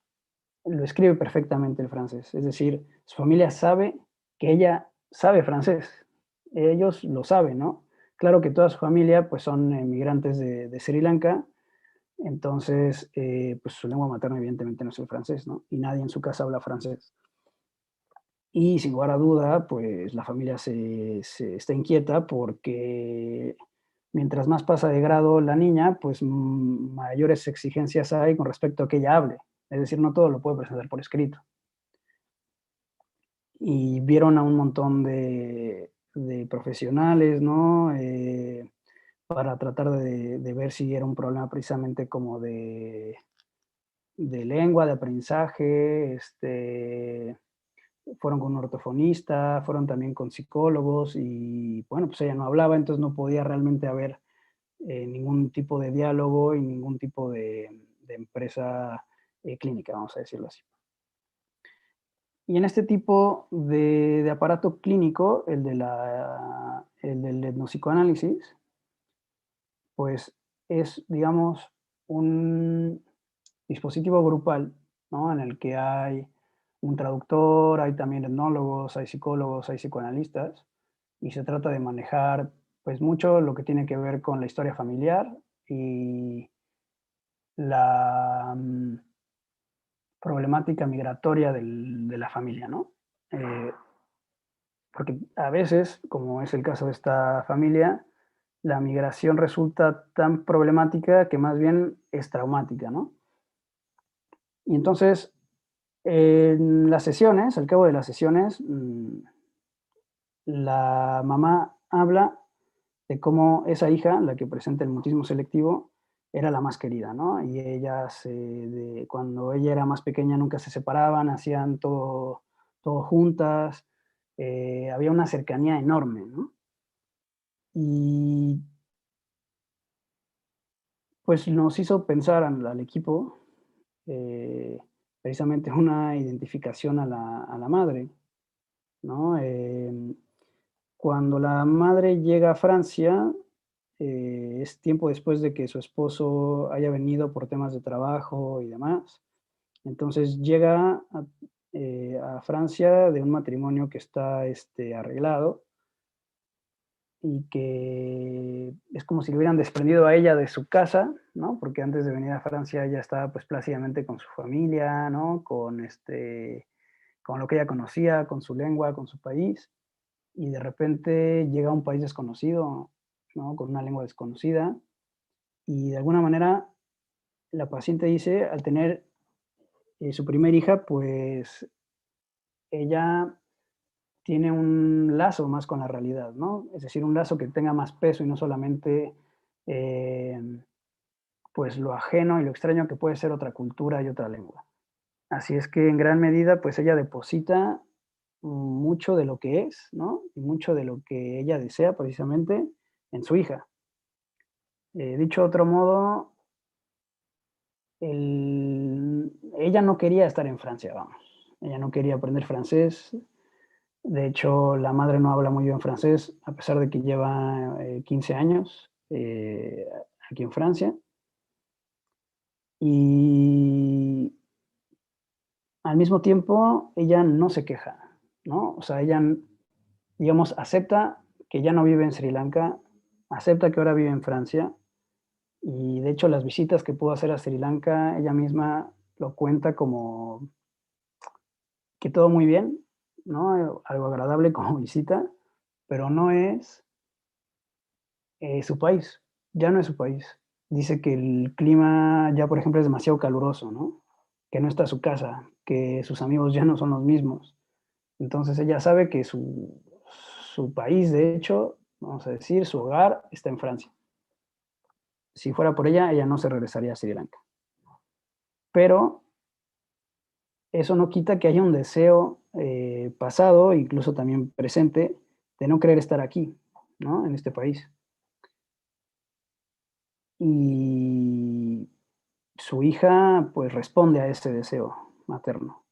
lo escribe perfectamente el francés. Es decir, su familia sabe que ella sabe francés. Ellos lo saben, ¿no? Claro que toda su familia, pues, son migrantes de Sri Lanka, entonces, pues, su lengua materna evidentemente no es el francés, ¿no? Y nadie en su casa habla francés. Y sin lugar a duda, pues, la familia se está inquieta porque mientras más pasa de grado la niña, pues, mayores exigencias hay con respecto a que ella hable. Es decir, no todo lo puede presentar por escrito. Y vieron a un montón de profesionales, ¿no? Para tratar de ver si era un problema precisamente como de lengua, de aprendizaje, fueron con un ortofonista, fueron también con psicólogos y, bueno, pues ella no hablaba, entonces no podía realmente haber, ningún tipo de diálogo y ningún tipo de empresa, clínica, vamos a decirlo así. Y en este tipo de aparato clínico, el del etnopsicoanálisis, pues es, digamos, un dispositivo grupal, ¿no? En el que hay un traductor, hay también etnólogos, hay psicólogos, hay psicoanalistas, y se trata de manejar, pues, mucho lo que tiene que ver con la historia familiar y la, problemática migratoria de la familia, ¿no? Eh, Porque a veces, como es el caso de esta familia, la migración resulta tan problemática que más bien es traumática, ¿no? Y entonces, en las sesiones, al cabo de las sesiones, la mamá habla de cómo esa hija, la que presenta el mutismo selectivo, era la más querida, ¿no? Y ellas, cuando ella era más pequeña, nunca se separaban, hacían todo juntas, había una cercanía enorme, ¿no? Y pues nos hizo pensar al equipo, eh, precisamente una identificación a la madre, ¿no? Cuando la madre llega a Francia, es tiempo después de que su esposo haya venido por temas de trabajo y demás. Entonces llega a Francia de un matrimonio que está arreglado y que es como si le hubieran desprendido a ella de su casa, ¿no? Porque antes de venir a Francia ella estaba pues plácidamente con su familia, ¿no? Con lo que ella conocía, con su lengua, con su país, y de repente llega a un país desconocido, ¿no? Con una lengua desconocida, y de alguna manera la paciente dice, al tener su primer hija, pues ella tiene un lazo más con la realidad, ¿no? Es decir, un lazo que tenga más peso y no solamente eh, pues lo ajeno y lo extraño que puede ser otra cultura y otra lengua. Así es que en gran medida, pues ella deposita mucho de lo que es, ¿no? Y mucho de lo que ella desea precisamente en su hija. Dicho de otro modo, ella no quería estar en Francia, vamos. Ella no quería aprender francés. De hecho, la madre no habla muy bien francés, a pesar de que lleva 15 años aquí en Francia. Y al mismo tiempo, ella no se queja, ¿no? O sea, ella, digamos, acepta que ya no vive en Sri Lanka, acepta que ahora vive en Francia, y de hecho las visitas que pudo hacer a Sri Lanka, ella misma lo cuenta como que todo muy bien, ¿no? Algo agradable como visita, pero no es su país, ya no es su país. Dice que el clima ya, por ejemplo, es demasiado caluroso, ¿no? Que no está su casa, que sus amigos ya no son los mismos. Entonces ella sabe que su país, de hecho, vamos a decir, su hogar está en Francia. Si fuera por ella, ella no se regresaría a Sri Lanka. Pero eso no quita que haya un deseo pasado, incluso también presente, de no querer estar aquí, ¿no? En este país. Y su hija, pues, responde a ese deseo materno,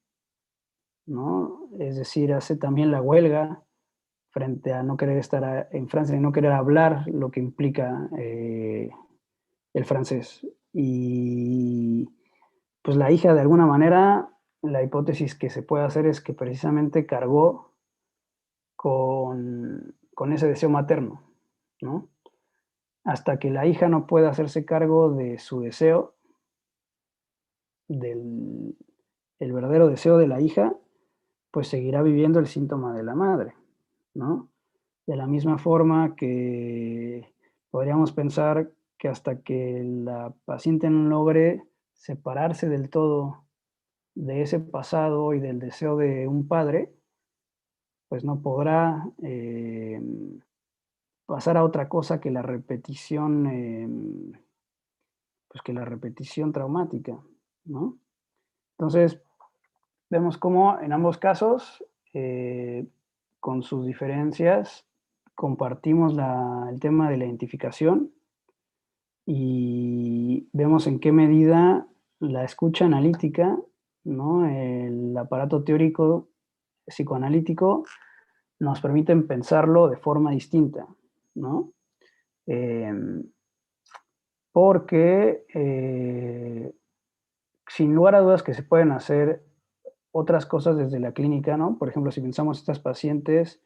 ¿no? Es decir, hace también la huelga frente a no querer estar en Francia y no querer hablar lo que implica el francés. Y pues la hija, de alguna manera, la hipótesis que se puede hacer es que precisamente cargó con ese deseo materno, ¿no? Hasta que la hija no pueda hacerse cargo de su deseo, del el verdadero deseo de la hija, pues seguirá viviendo el síntoma de la madre, ¿no? De la misma forma que podríamos pensar que hasta que la paciente no logre separarse del todo de ese pasado y del deseo de un padre, pues no podrá pasar a otra cosa que la repetición, pues que la repetición traumática, ¿no? Entonces, vemos cómo en ambos casos, con sus diferencias, compartimos el tema de la identificación y vemos en qué medida la escucha analítica, ¿no? El aparato teórico psicoanalítico nos permiten pensarlo de forma distinta, ¿no? Em, porque sin lugar a dudas que se pueden hacer otras cosas desde la clínica, ¿no? Por ejemplo, si pensamos estas pacientes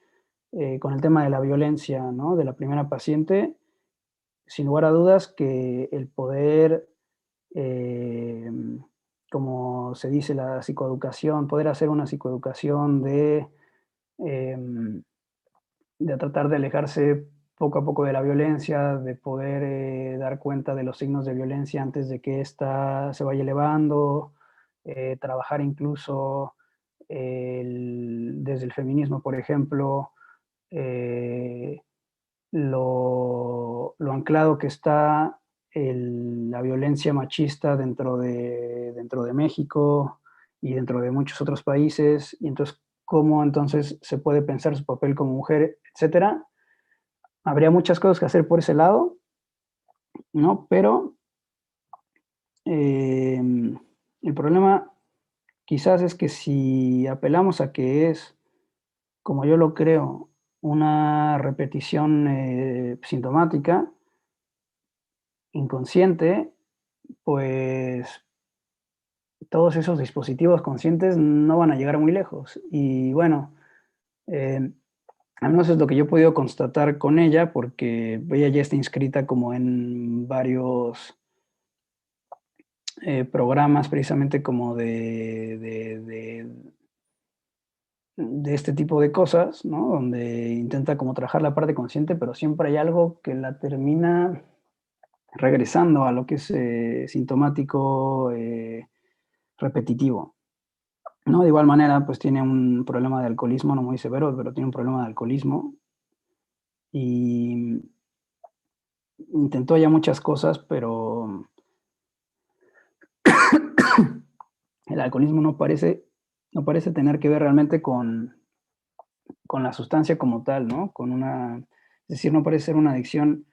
con el tema de la violencia, ¿no? De la primera paciente, sin lugar a dudas que el poder, eh, como se dice la psicoeducación, poder hacer una psicoeducación eh, de tratar de alejarse poco a poco de la violencia, de poder dar cuenta de los signos de violencia antes de que ésta se vaya elevando, trabajar incluso desde el feminismo, por ejemplo, eh, lo anclado que está la violencia machista dentro de México y dentro de muchos otros países, y entonces cómo entonces se puede pensar su papel como mujer, etcétera. Habría muchas cosas que hacer por ese lado, ¿no? Pero el problema quizás es que si apelamos a que es, como yo lo creo, una repetición sintomática, inconsciente, pues todos esos dispositivos conscientes no van a llegar muy lejos. Y bueno, eh, al menos es lo que yo he podido constatar con ella, porque ella ya está inscrita como en varios programas precisamente como de este tipo de cosas, ¿no? Donde intenta como trabajar la parte consciente, pero siempre hay algo que la termina regresando a lo que es sintomático, repetitivo, ¿no? De igual manera, pues tiene un problema de alcoholismo, no muy severo, pero tiene un problema de alcoholismo y intentó ya muchas cosas, pero el alcoholismo no parece tener que ver realmente con la sustancia como tal, ¿no? Es decir, no parece ser una adicción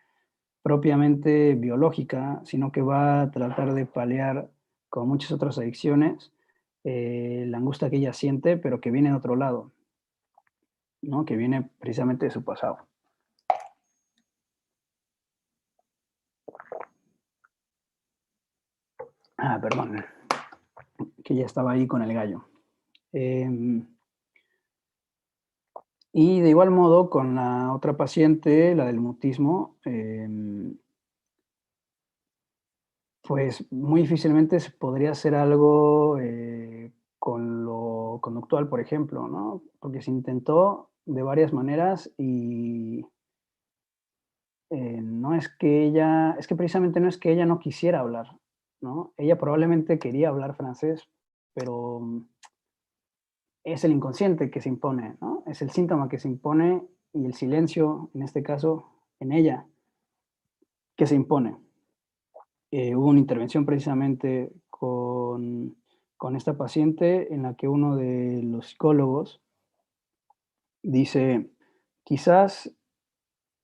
propiamente biológica, sino que va a tratar de paliar, como muchas otras adicciones, la angustia que ella siente, pero que viene de otro lado, ¿no? Que viene precisamente de su pasado. Ah, perdón, que ya estaba ahí con el gallo. Y de igual modo, con la otra paciente, la del mutismo, pues muy difícilmente se podría hacer algo con lo conductual, por ejemplo, ¿no? Porque se intentó de varias maneras y no es que ella, es que precisamente no es que ella no quisiera hablar, ¿no? Ella probablemente quería hablar francés, pero es el inconsciente que se impone, ¿no? Es el síntoma que se impone y el silencio, en este caso, en ella, que se impone. Hubo una intervención precisamente con esta paciente en la que uno de los psicólogos dice, quizás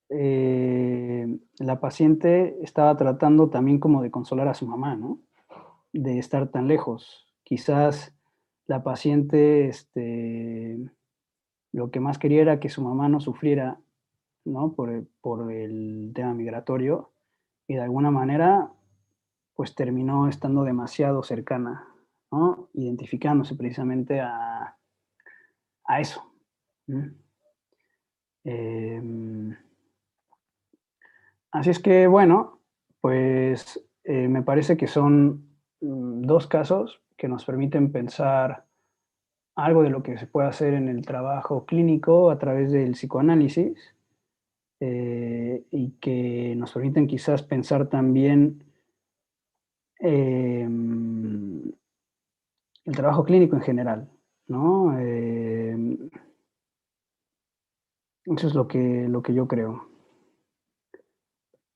la paciente estaba tratando también como de consolar a su mamá, ¿no? De estar tan lejos. Quizás la paciente lo que más quería era que su mamá no sufriera, ¿no? Por el tema migratorio y de alguna manera pues terminó estando demasiado cercana, ¿no? Identificándose precisamente a eso. Eh, Así es que, bueno, pues me parece que son dos casos que nos permiten pensar algo de lo que se puede hacer en el trabajo clínico a través del psicoanálisis y que nos permiten quizás pensar también el trabajo clínico en general, ¿no? Eso es lo que yo creo.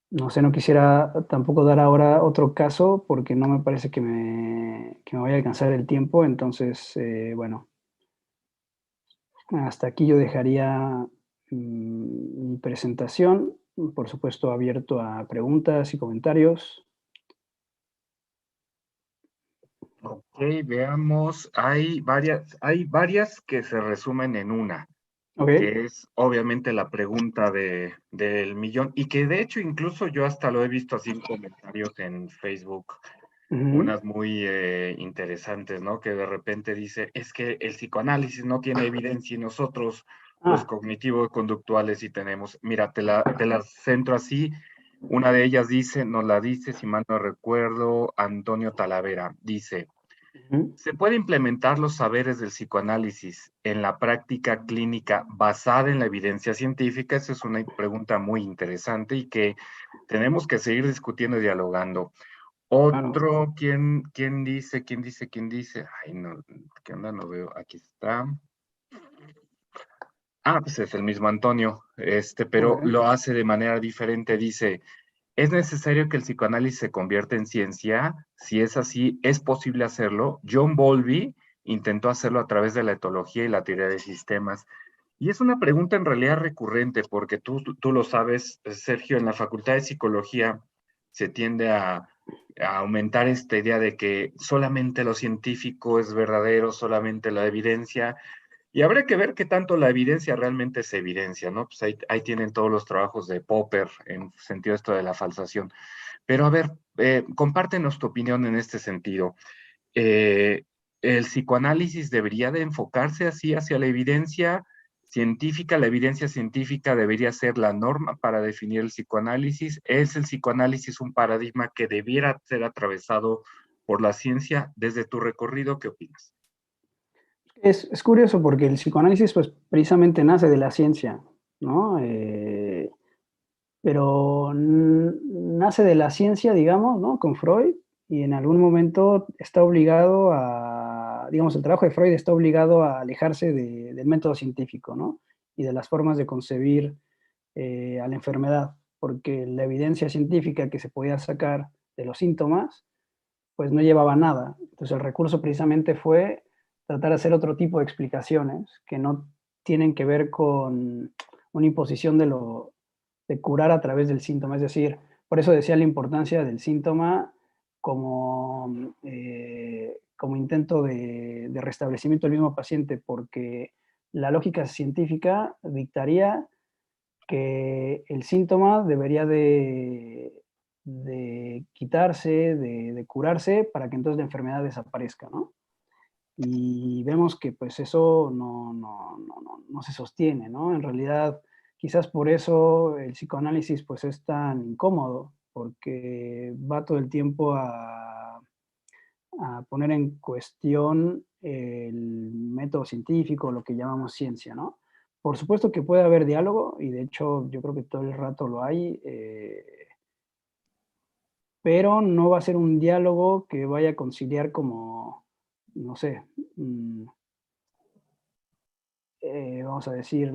No sé, no quisiera tampoco dar ahora otro caso porque no me parece que me vaya a alcanzar el tiempo. Entonces, bueno, hasta aquí yo dejaría mi presentación. Por supuesto, abierto a preguntas y comentarios. Ok, veamos. Hay varias que se resumen en una, Ok. que es obviamente la pregunta del millón, y que de hecho incluso yo hasta lo he visto así en comentarios en Facebook, Ujú. unas muy interesantes, ¿no? Que de repente dice, es que el psicoanálisis no tiene evidencia y nosotros, los Ah, cognitivos conductuales, sí tenemos. Mira, te las centro así. Una de ellas dice, nos la dice, si mal no recuerdo, Antonio Talavera, dice, Ujú. ¿Se puede implementar los saberes del psicoanálisis en la práctica clínica basada en la evidencia científica? Esa es una pregunta muy interesante y que tenemos que seguir discutiendo y dialogando. Claro. Otro, ¿quién dice? ¿Quién dice? ¿Quién dice? Ay, no, ¿qué onda? No veo. Aquí está. Ah, pues es el mismo Antonio, pero Ok. lo hace de manera diferente. Dice, ¿es necesario que el psicoanálisis se convierta en ciencia? Si es así, ¿es posible hacerlo? John Bowlby intentó hacerlo a través de la etología y la teoría de sistemas. Y es una pregunta en realidad recurrente, porque tú lo sabes, Sergio, en la Facultad de Psicología se tiende a aumentar esta idea de que solamente lo científico es verdadero, solamente la evidencia, y habrá que ver qué tanto la evidencia realmente es evidencia, ¿no? Pues ahí tienen todos los trabajos de Popper en sentido esto de la falsación. Pero a ver, compártenos tu opinión en este sentido. Eh, ¿El psicoanálisis debería de enfocarse así hacia la evidencia científica? ¿La evidencia científica debería ser la norma para definir el psicoanálisis? ¿Es el psicoanálisis un paradigma que debiera ser atravesado por la ciencia? Desde tu recorrido, ¿qué opinas? Es curioso porque el psicoanálisis, pues, precisamente nace de la ciencia, ¿no? Pero nace de la ciencia, digamos, ¿no? Con Freud, y en algún momento está obligado a, digamos, el trabajo de Freud está obligado a alejarse del método científico, ¿no? Y de las formas de concebir a la enfermedad, porque la evidencia científica que se podía sacar de los síntomas, pues no llevaba nada. Entonces el recurso precisamente fue tratar de hacer otro tipo de explicaciones que no tienen que ver con una imposición de curar a través del síntoma. Es decir, por eso decía la importancia del síntoma como intento de restablecimiento del mismo paciente, porque la lógica científica dictaría que el síntoma debería de quitarse, de curarse, para que entonces la enfermedad desaparezca, ¿no? Y vemos que pues eso no se sostiene, ¿no? En realidad, quizás por eso el psicoanálisis pues es tan incómodo, porque va todo el tiempo a poner en cuestión el método científico, lo que llamamos ciencia, ¿no? Por supuesto que puede haber diálogo, y de hecho yo creo que todo el rato lo hay, pero no va a ser un diálogo que vaya a conciliar como, no sé, mm, vamos a decir,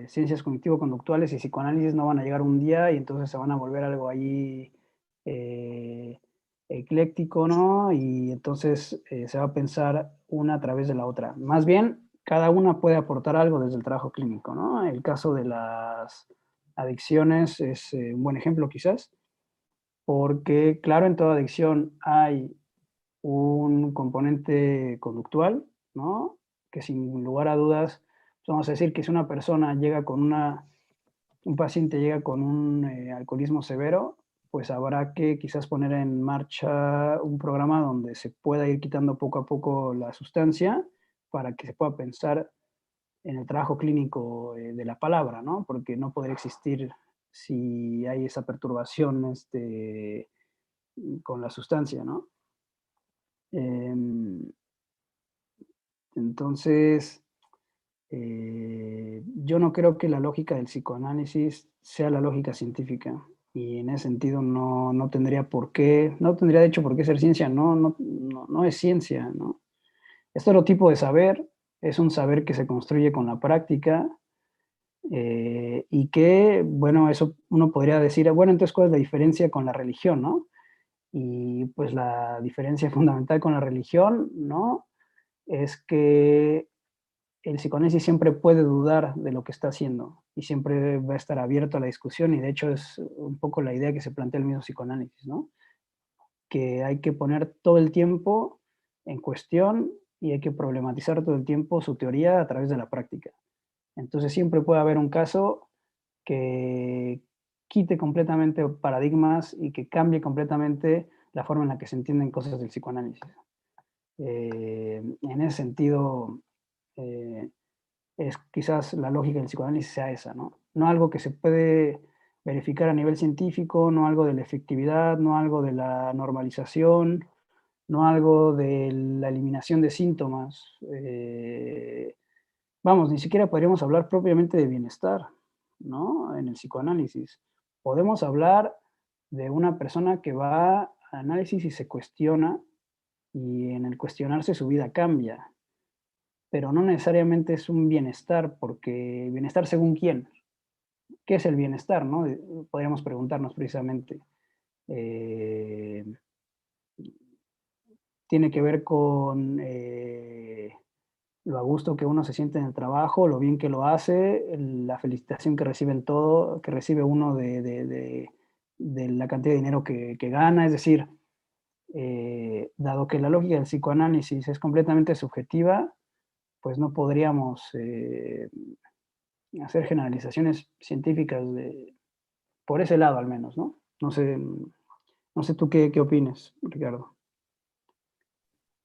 ciencias cognitivo-conductuales y psicoanálisis no van a llegar un día y entonces se van a volver algo ahí eh, ecléctico, ¿no? Y entonces se va a pensar una a través de la otra. Más bien, cada una puede aportar algo desde el trabajo clínico, ¿no? El caso de las adicciones es un buen ejemplo quizás, porque claro, en toda adicción hay un componente conductual, ¿no? Que sin lugar a dudas, pues, vamos a decir que si una persona llega con un paciente llega con un alcoholismo severo, pues habrá que quizás poner en marcha un programa donde se pueda ir quitando poco a poco la sustancia para que se pueda pensar en el trabajo clínico de la palabra, ¿no? Porque no podría existir si hay esa perturbación con la sustancia, ¿no? Em, entonces, yo no creo que la lógica del psicoanálisis sea la lógica científica, y en ese sentido no tendría por qué, no tendría de hecho por qué ser ciencia, no es ciencia, ¿no? Es otro tipo de saber, es un saber que se construye con la práctica, y que, bueno, eso uno podría decir, bueno, entonces, ¿cuál es la diferencia con la religión, no? Y pues la diferencia fundamental con la religión, ¿no? Es que el psicoanálisis siempre puede dudar de lo que está haciendo y siempre va a estar abierto a la discusión, y de hecho es un poco la idea que se plantea el mismo psicoanálisis, ¿no? Que hay que poner todo el tiempo en cuestión y hay que problematizar todo el tiempo su teoría a través de la práctica. Entonces siempre puede haber un caso que quite completamente paradigmas y que cambie completamente la forma en la que se entienden cosas del psicoanálisis. En ese sentido, eh, es quizás la lógica del psicoanálisis sea esa, ¿no? No algo que se puede verificar a nivel científico, no algo de la efectividad, no algo de la normalización, no algo de la eliminación de síntomas. Vamos, ni siquiera podríamos hablar propiamente de bienestar, ¿no? En el psicoanálisis. Podemos hablar de una persona que va a análisis y se cuestiona, y en el cuestionarse su vida cambia, pero no necesariamente es un bienestar, porque bienestar según quién. ¿Qué es el bienestar, no? Podríamos preguntarnos precisamente. Eh, Tiene que ver con lo a gusto que uno se siente en el trabajo, lo bien que lo hace, la felicitación que recibe en todo, que recibe uno de la cantidad de dinero que gana. Es decir, dado que la lógica del psicoanálisis es completamente subjetiva, pues no podríamos hacer generalizaciones científicas por ese lado al menos, ¿no? No sé tú qué opinas, Ricardo.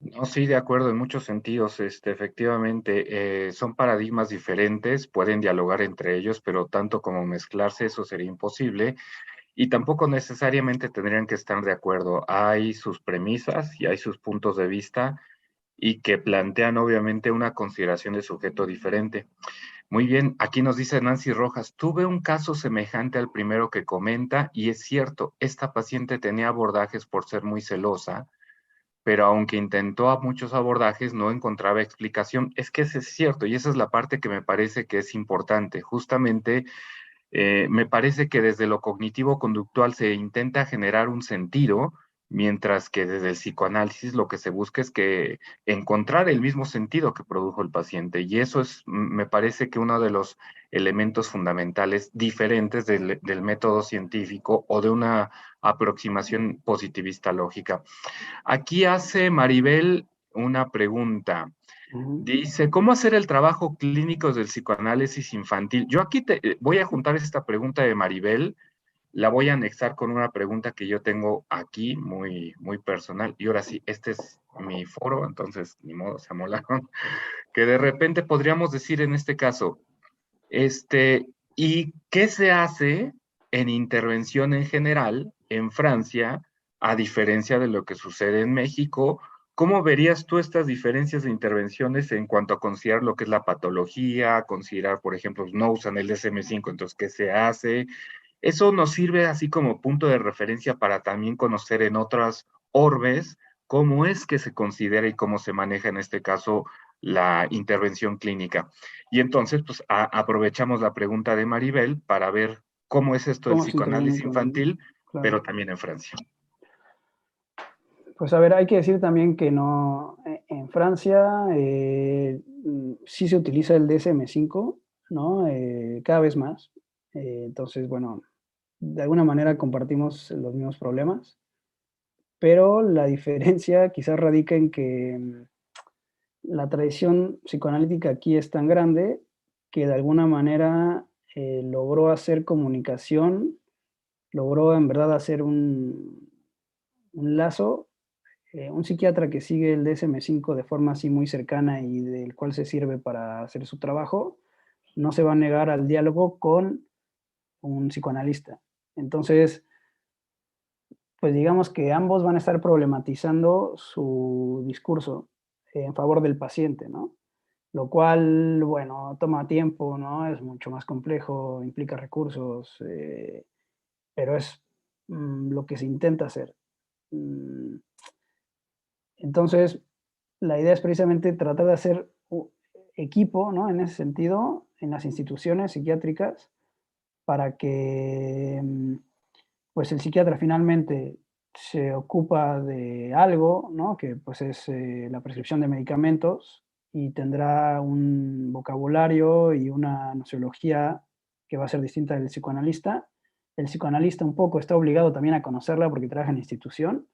No, sí, de acuerdo, en muchos sentidos, efectivamente, son paradigmas diferentes, pueden dialogar entre ellos, pero tanto como mezclarse, eso sería imposible, y tampoco necesariamente tendrían que estar de acuerdo. Hay sus premisas y hay sus puntos de vista, y que plantean obviamente una consideración de sujeto diferente. Muy bien, aquí nos dice Nancy Rojas, tuve un caso semejante al primero que comenta, y es cierto, esta paciente tenía abordajes por ser muy celosa, pero aunque intentó a muchos abordajes, no encontraba explicación. Es que eso es cierto, y esa es la parte que me parece que es importante. Justamente, me parece que desde lo cognitivo-conductual se intenta generar un sentido, mientras que desde el psicoanálisis lo que se busca es que encontrar el mismo sentido que produjo el paciente. Y eso es, me parece que uno de los elementos fundamentales diferentes del método científico o de una aproximación positivista lógica. Aquí hace Maribel una pregunta. Ujú. Dice, ¿cómo hacer el trabajo clínico del psicoanálisis infantil? Yo aquí voy a juntar esta pregunta de Maribel, la voy a anexar con una pregunta que yo tengo aquí, muy, muy personal. Y ahora sí, este es mi foro, entonces ni modo, se amolaron. Que de repente podríamos decir en este caso, ¿y qué se hace en intervención en general en Francia, a diferencia de lo que sucede en México? ¿Cómo verías tú estas diferencias de intervenciones en cuanto a considerar lo que es la patología, considerar, por ejemplo, no usan el DSM-5, entonces, ¿qué se hace? Eso nos sirve así como punto de referencia para también conocer en otras orbes cómo es que se considera y cómo se maneja en este caso la intervención clínica. Y entonces, pues aprovechamos la pregunta de Maribel para ver cómo es esto del ¿Cómo se interviene psicoanálisis con...? infantil, Claro. pero también en Francia. Pues a ver, hay que decir también que no, en Francia sí se utiliza el DSM-5, ¿no? Cada vez más. Entonces, bueno, de alguna manera compartimos los mismos problemas, pero la diferencia quizás radica en que la tradición psicoanalítica aquí es tan grande que de alguna manera logró hacer comunicación, logró en verdad hacer un lazo. Un psiquiatra que sigue el DSM-5 de forma así muy cercana y del cual se sirve para hacer su trabajo, no se va a negar al diálogo con un psicoanalista. Entonces, pues digamos que ambos van a estar problematizando su discurso en favor del paciente, ¿no? Lo cual, bueno, toma tiempo, ¿no? Es mucho más complejo, implica recursos, pero es lo que se intenta hacer. Mm, Entonces, la idea es precisamente tratar de hacer equipo, ¿no? En ese sentido, en las instituciones psiquiátricas, para que pues el psiquiatra finalmente se ocupa de algo, ¿no? Que pues es la prescripción de medicamentos, y tendrá un vocabulario y una nociología que va a ser distinta del psicoanalista. El psicoanalista un poco está obligado también a conocerla porque trabaja en la institución,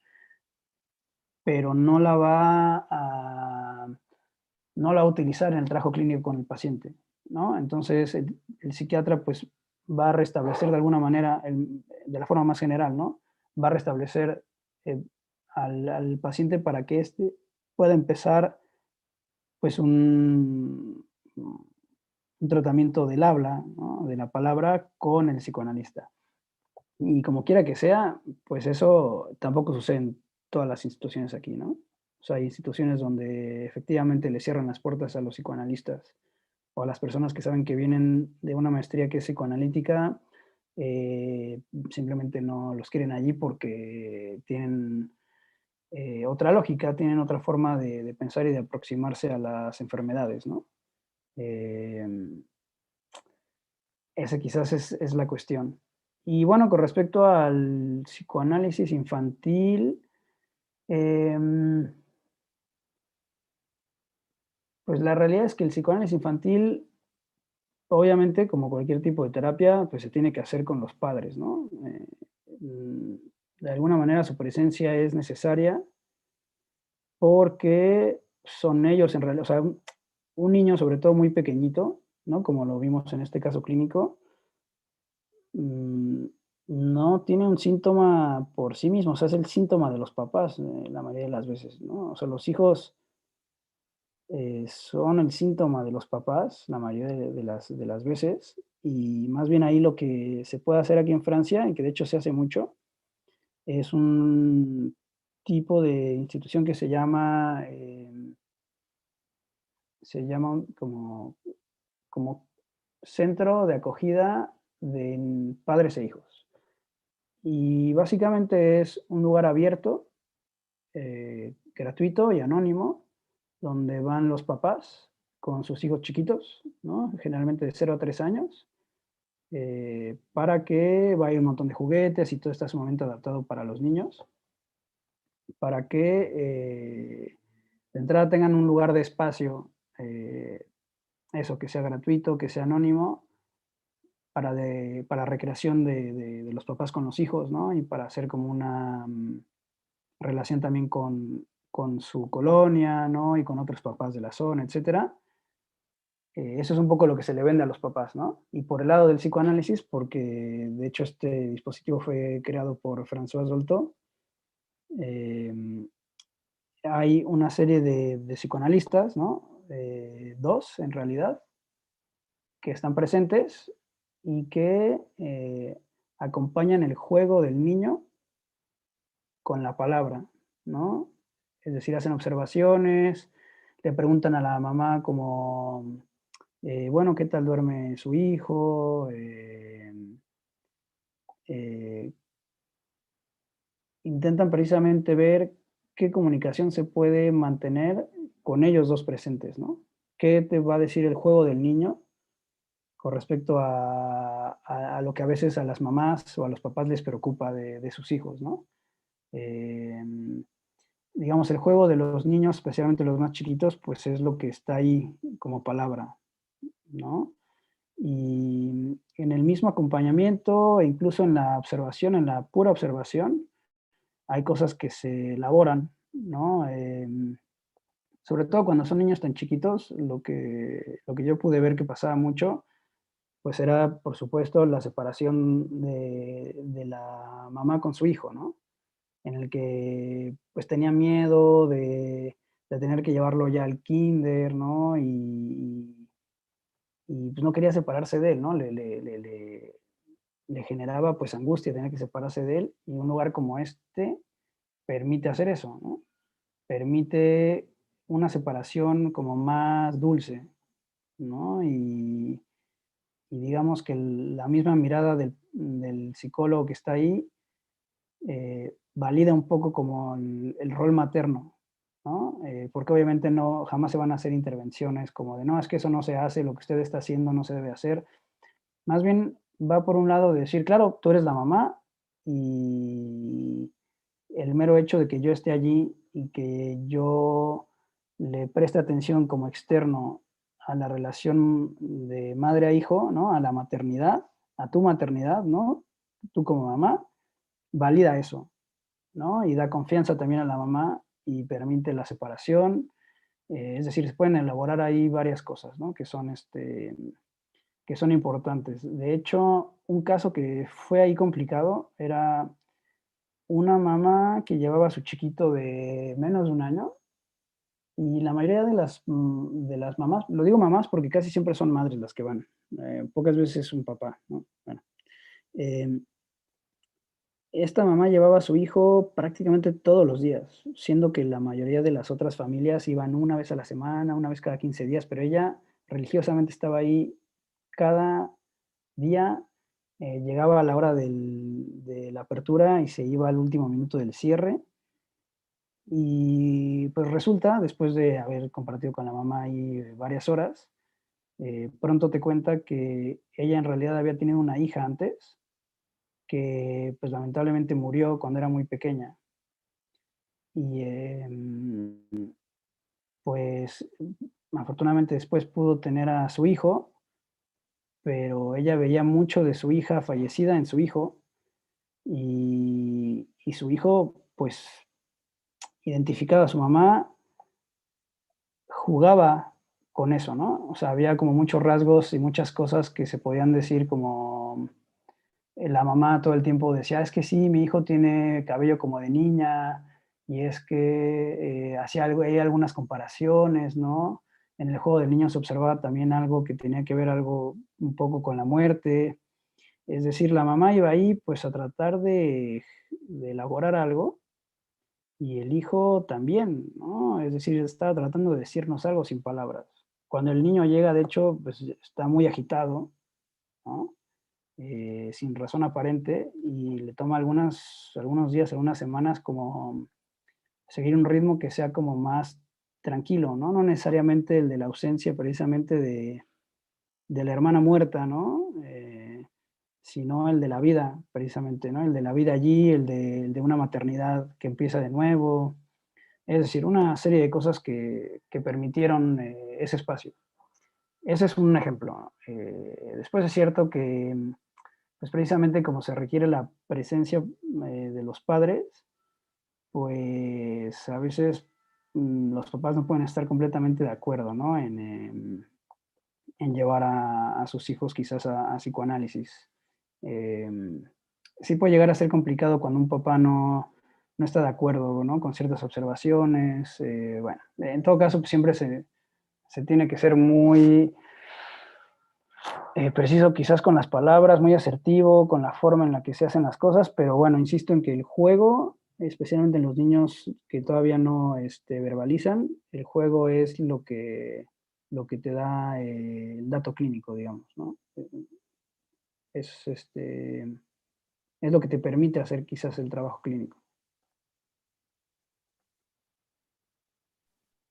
pero no la va a utilizar en el trabajo clínico con el paciente, ¿no? Entonces, el psiquiatra, pues, va a restablecer de alguna manera, de la forma más general, ¿no? Va a restablecer eh, al paciente para que éste pueda empezar, pues, un tratamiento del habla, ¿no? De la palabra con el psicoanalista. Y como quiera que sea, pues eso tampoco sucede todas las instituciones aquí, ¿no? O sea, hay instituciones donde efectivamente le cierran las puertas a los psicoanalistas o a las personas que saben que vienen de una maestría que es psicoanalítica, simplemente no los quieren allí porque tienen otra lógica, tienen otra forma de pensar y de aproximarse a las enfermedades, ¿no? Eh, Esa quizás es la cuestión. Y bueno, con respecto al psicoanálisis infantil, em, pues la realidad es que el psicoanálisis infantil, obviamente, como cualquier tipo de terapia, pues se tiene que hacer con los padres, ¿no? Mm, de alguna manera su presencia es necesaria porque son ellos en realidad, o sea, un niño, sobre todo muy pequeñito, ¿no? Como lo vimos en este caso clínico, mm, no tiene un síntoma por sí mismo, o sea, es el síntoma de los papás, la mayoría de las veces, ¿no? O sea, los hijos son el síntoma de los papás, la mayoría de las veces, y más bien ahí lo que se puede hacer aquí en Francia, y que de hecho se hace mucho, es un tipo de institución que se llama como centro de acogida de padres e hijos. Y básicamente es un lugar abierto, gratuito y anónimo, donde van los papás con sus hijos chiquitos, ¿no? Generalmente de 0 a 3 años, para que vaya un montón de juguetes y todo está sumamente adaptado para los niños, para que de entrada tengan un lugar de espacio, eso, que sea gratuito, que sea anónimo, para recreación de los papás con los hijos, ¿no? Y para hacer como una relación también con su colonia, ¿no? Y con otros papás de la zona, etcétera. Eso es un poco lo que se le vende a los papás, ¿no? Y por el lado del psicoanálisis, porque de hecho este dispositivo fue creado por François Dolto, eh, hay una serie de psicoanalistas, ¿no? Dos, en realidad, que están presentes y que acompañan el juego del niño con la palabra, ¿no? Es decir, hacen observaciones, le preguntan a la mamá como, bueno, ¿qué tal duerme su hijo? Eh, Intentan precisamente ver qué comunicación se puede mantener con ellos dos presentes, ¿no? ¿Qué te va a decir el juego del niño con respecto a lo que a veces a las mamás o a los papás les preocupa de sus hijos, ¿no? Digamos, el juego de los niños, especialmente los más chiquitos, pues es lo que está ahí como palabra, ¿no? Y en el mismo acompañamiento, e incluso en la observación, en la pura observación, hay cosas que se elaboran, ¿no? Sobre todo cuando son niños tan chiquitos, lo que yo pude ver que pasaba mucho, pues era, por supuesto, la separación de la mamá con su hijo, ¿no? En el que pues tenía miedo de tener que llevarlo ya al kinder, ¿no? Y pues no quería separarse de él, ¿no? Le generaba pues angustia tener que separarse de él y un lugar como este permite hacer eso, ¿no? Permite una separación como más dulce, ¿no? Y digamos que la misma mirada del psicólogo que está ahí valida un poco como el rol materno, ¿no? Porque obviamente no, jamás se van a hacer intervenciones como de, no, es que eso no se hace, lo que usted está haciendo no se debe hacer. Más bien va por un lado de decir, claro, tú eres la mamá y el mero hecho de que yo esté allí y que yo le preste atención como externo a la relación de madre a hijo, ¿no? A la maternidad, a tu maternidad, ¿no? Tú como mamá, valida eso, ¿no? Y da confianza también a la mamá y permite la separación. Es decir, se pueden elaborar ahí varias cosas, ¿no? Que son importantes. De hecho, un caso que fue ahí complicado era una mamá que llevaba a su chiquito de menos de un año y la mayoría de las mamás, lo digo mamás porque casi siempre son madres las que van, pocas veces es un papá, ¿no? Bueno, em, esta mamá llevaba a su hijo prácticamente todos los días, siendo que la mayoría de las otras familias iban una vez a la semana, una vez cada 15 días, pero ella religiosamente estaba ahí cada día, llegaba a la hora de la apertura y se iba al último minuto del cierre. Y pues resulta, después de haber compartido con la mamá ahí varias horas, pronto te cuenta que ella en realidad había tenido una hija antes, que pues lamentablemente murió cuando era muy pequeña. Y pues afortunadamente después pudo tener a su hijo, pero ella veía mucho de su hija fallecida en su hijo y su hijo pues identificaba a su mamá, jugaba con eso, ¿no? O sea, había como muchos rasgos y muchas cosas que se podían decir como la mamá todo el tiempo decía, es que sí, mi hijo tiene cabello como de niña, y es que hacía algo, hay algunas comparaciones, ¿no? En el juego del niño se observaba también algo que tenía que ver algo un poco con la muerte. Es decir, la mamá iba ahí pues a tratar de elaborar algo y el hijo también, ¿no? Es decir, estaba tratando de decirnos algo sin palabras. Cuando el niño llega, de hecho, pues está muy agitado, ¿no? Sin razón aparente y le toma algunos días, algunas semanas como seguir un ritmo que sea como más tranquilo, ¿no? No necesariamente el de la ausencia precisamente de la hermana muerta, ¿no? Sino el de la vida, precisamente, ¿no? El de la vida allí, el de una maternidad que empieza de nuevo, es decir, una serie de cosas que permitieron ese espacio. Ese es un ejemplo. Después es cierto que pues precisamente como se requiere la presencia de los padres, pues a veces los papás no pueden estar completamente de acuerdo, ¿no? En llevar a sus hijos quizás a psicoanálisis. Em, sí puede llegar a ser complicado cuando un papá no está de acuerdo, ¿no? Con ciertas observaciones. Bueno, en todo caso, pues siempre se tiene que ser muy preciso quizás con las palabras, muy asertivo, con la forma en la que se hacen las cosas, pero bueno, insisto en que el juego, especialmente en los niños que todavía no verbalizan, el juego es lo que te da el dato clínico, digamos, ¿no? Es, es lo que te permite hacer quizás el trabajo clínico.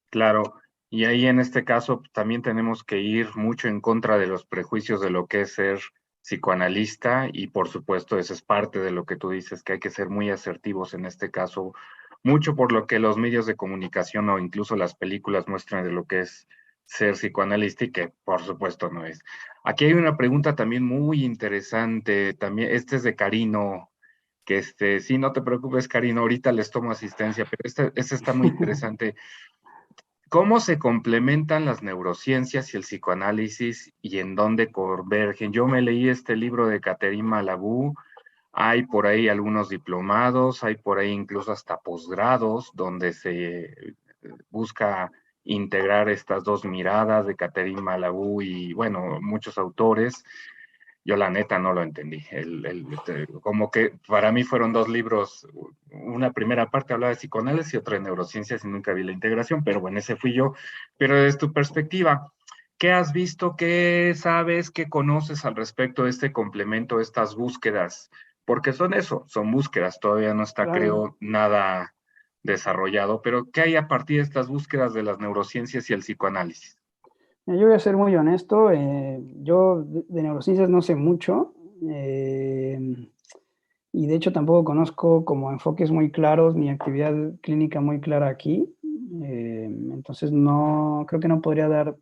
Claro, y ahí en este caso también tenemos que ir mucho en contra de los prejuicios de lo que es ser psicoanalista y por supuesto eso es parte de lo que tú dices, que hay que ser muy asertivos en este caso, mucho por lo que los medios de comunicación o incluso las películas muestran de lo que es ser psicoanalista y que por supuesto no es. Aquí hay una pregunta también muy interesante, también este es de Karino, que sí, no te preocupes, Karino, ahorita les tomo asistencia, pero este está muy interesante. ¿Cómo se complementan las neurociencias y el psicoanálisis y en dónde convergen? Yo me leí este libro de Catherine Malabou, hay por ahí algunos diplomados, hay por ahí incluso hasta posgrados donde se busca integrar estas dos miradas de Catherine Malabou y, bueno, muchos autores. Yo la neta no lo entendí. Como que para mí fueron dos libros, una primera parte hablaba de psicoanálisis y otra de neurociencias y nunca vi la integración, pero bueno, ese fui yo. Pero desde tu perspectiva, ¿qué has visto, qué sabes, qué conoces al respecto de este complemento, estas búsquedas? Porque son eso, son búsquedas, todavía no está, Claro. creo, nada desarrollado, pero ¿qué hay a partir de estas búsquedas de las neurociencias y el psicoanálisis? Yo voy a ser muy honesto, yo de neurociencias no sé mucho, eh, y de hecho tampoco conozco como enfoques muy claros ni actividad clínica muy clara aquí. Entonces no, creo que no podría dar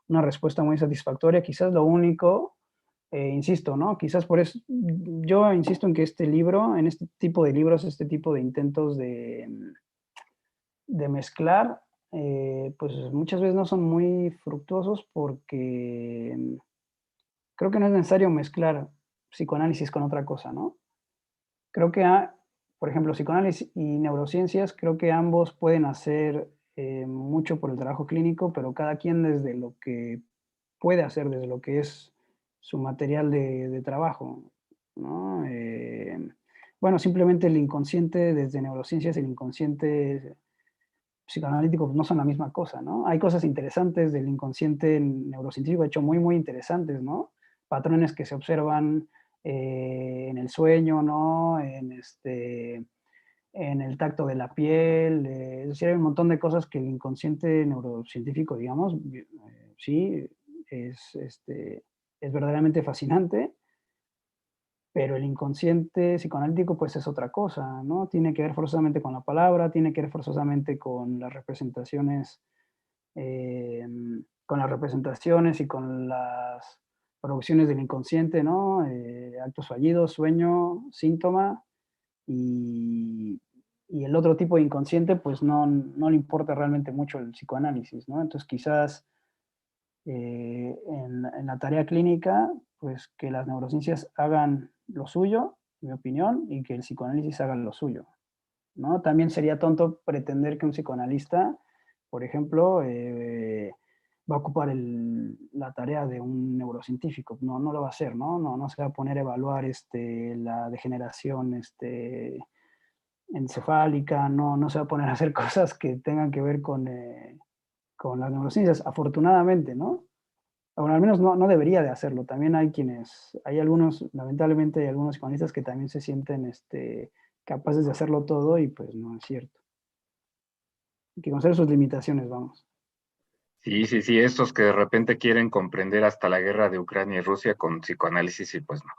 una respuesta muy satisfactoria. Quizás lo único, insisto, ¿no? Quizás por eso, yo insisto en que este libro, en este tipo de libros, este tipo de intentos de mezclar, pues muchas veces no son muy fructuosos porque creo que no es necesario mezclar psicoanálisis con otra cosa, ¿no? Creo que, por ejemplo, psicoanálisis y neurociencias, creo que ambos pueden hacer mucho por el trabajo clínico, pero cada quien desde lo que puede hacer, desde lo que es su material de trabajo, ¿no? bueno, simplemente el inconsciente, desde neurociencias, el inconsciente psicoanalítico pues, no son la misma cosa, ¿no? Hay cosas interesantes del inconsciente neurocientífico, de hecho, muy, muy interesantes, ¿no? Patrones que se observan en el sueño, ¿no? En el tacto de la piel, es decir, hay un montón de cosas que el inconsciente neurocientífico, digamos, sí, es verdaderamente fascinante, pero el inconsciente psicoanalítico pues es otra cosa, ¿no? Tiene que ver forzosamente con la palabra, tiene que ver forzosamente eh, con las representaciones y con las producciones del inconsciente, ¿no? Actos fallidos, sueño, síntoma, y, y el otro tipo de inconsciente pues no le importa realmente mucho el psicoanálisis, ¿no? Entonces quizás en la tarea clínica, pues que las neurociencias hagan lo suyo, en mi opinión, y que el psicoanálisis haga lo suyo, ¿no? También sería tonto pretender que un psicoanalista, por ejemplo, va a ocupar la tarea de un neurocientífico. No, no lo va a hacer, ¿no? No se va a poner a evaluar la degeneración encefálica, no se va a poner a hacer cosas que tengan que ver con las neurociencias, afortunadamente, ¿no? Bueno, al menos no debería de hacerlo. También hay algunos, lamentablemente hay algunos psicoanalistas que también se sienten capaces de hacerlo todo y pues no es cierto. Hay que conocer sus limitaciones, vamos. Sí, sí, sí, estos que de repente quieren comprender hasta la guerra de Ucrania y Rusia con psicoanálisis y pues no.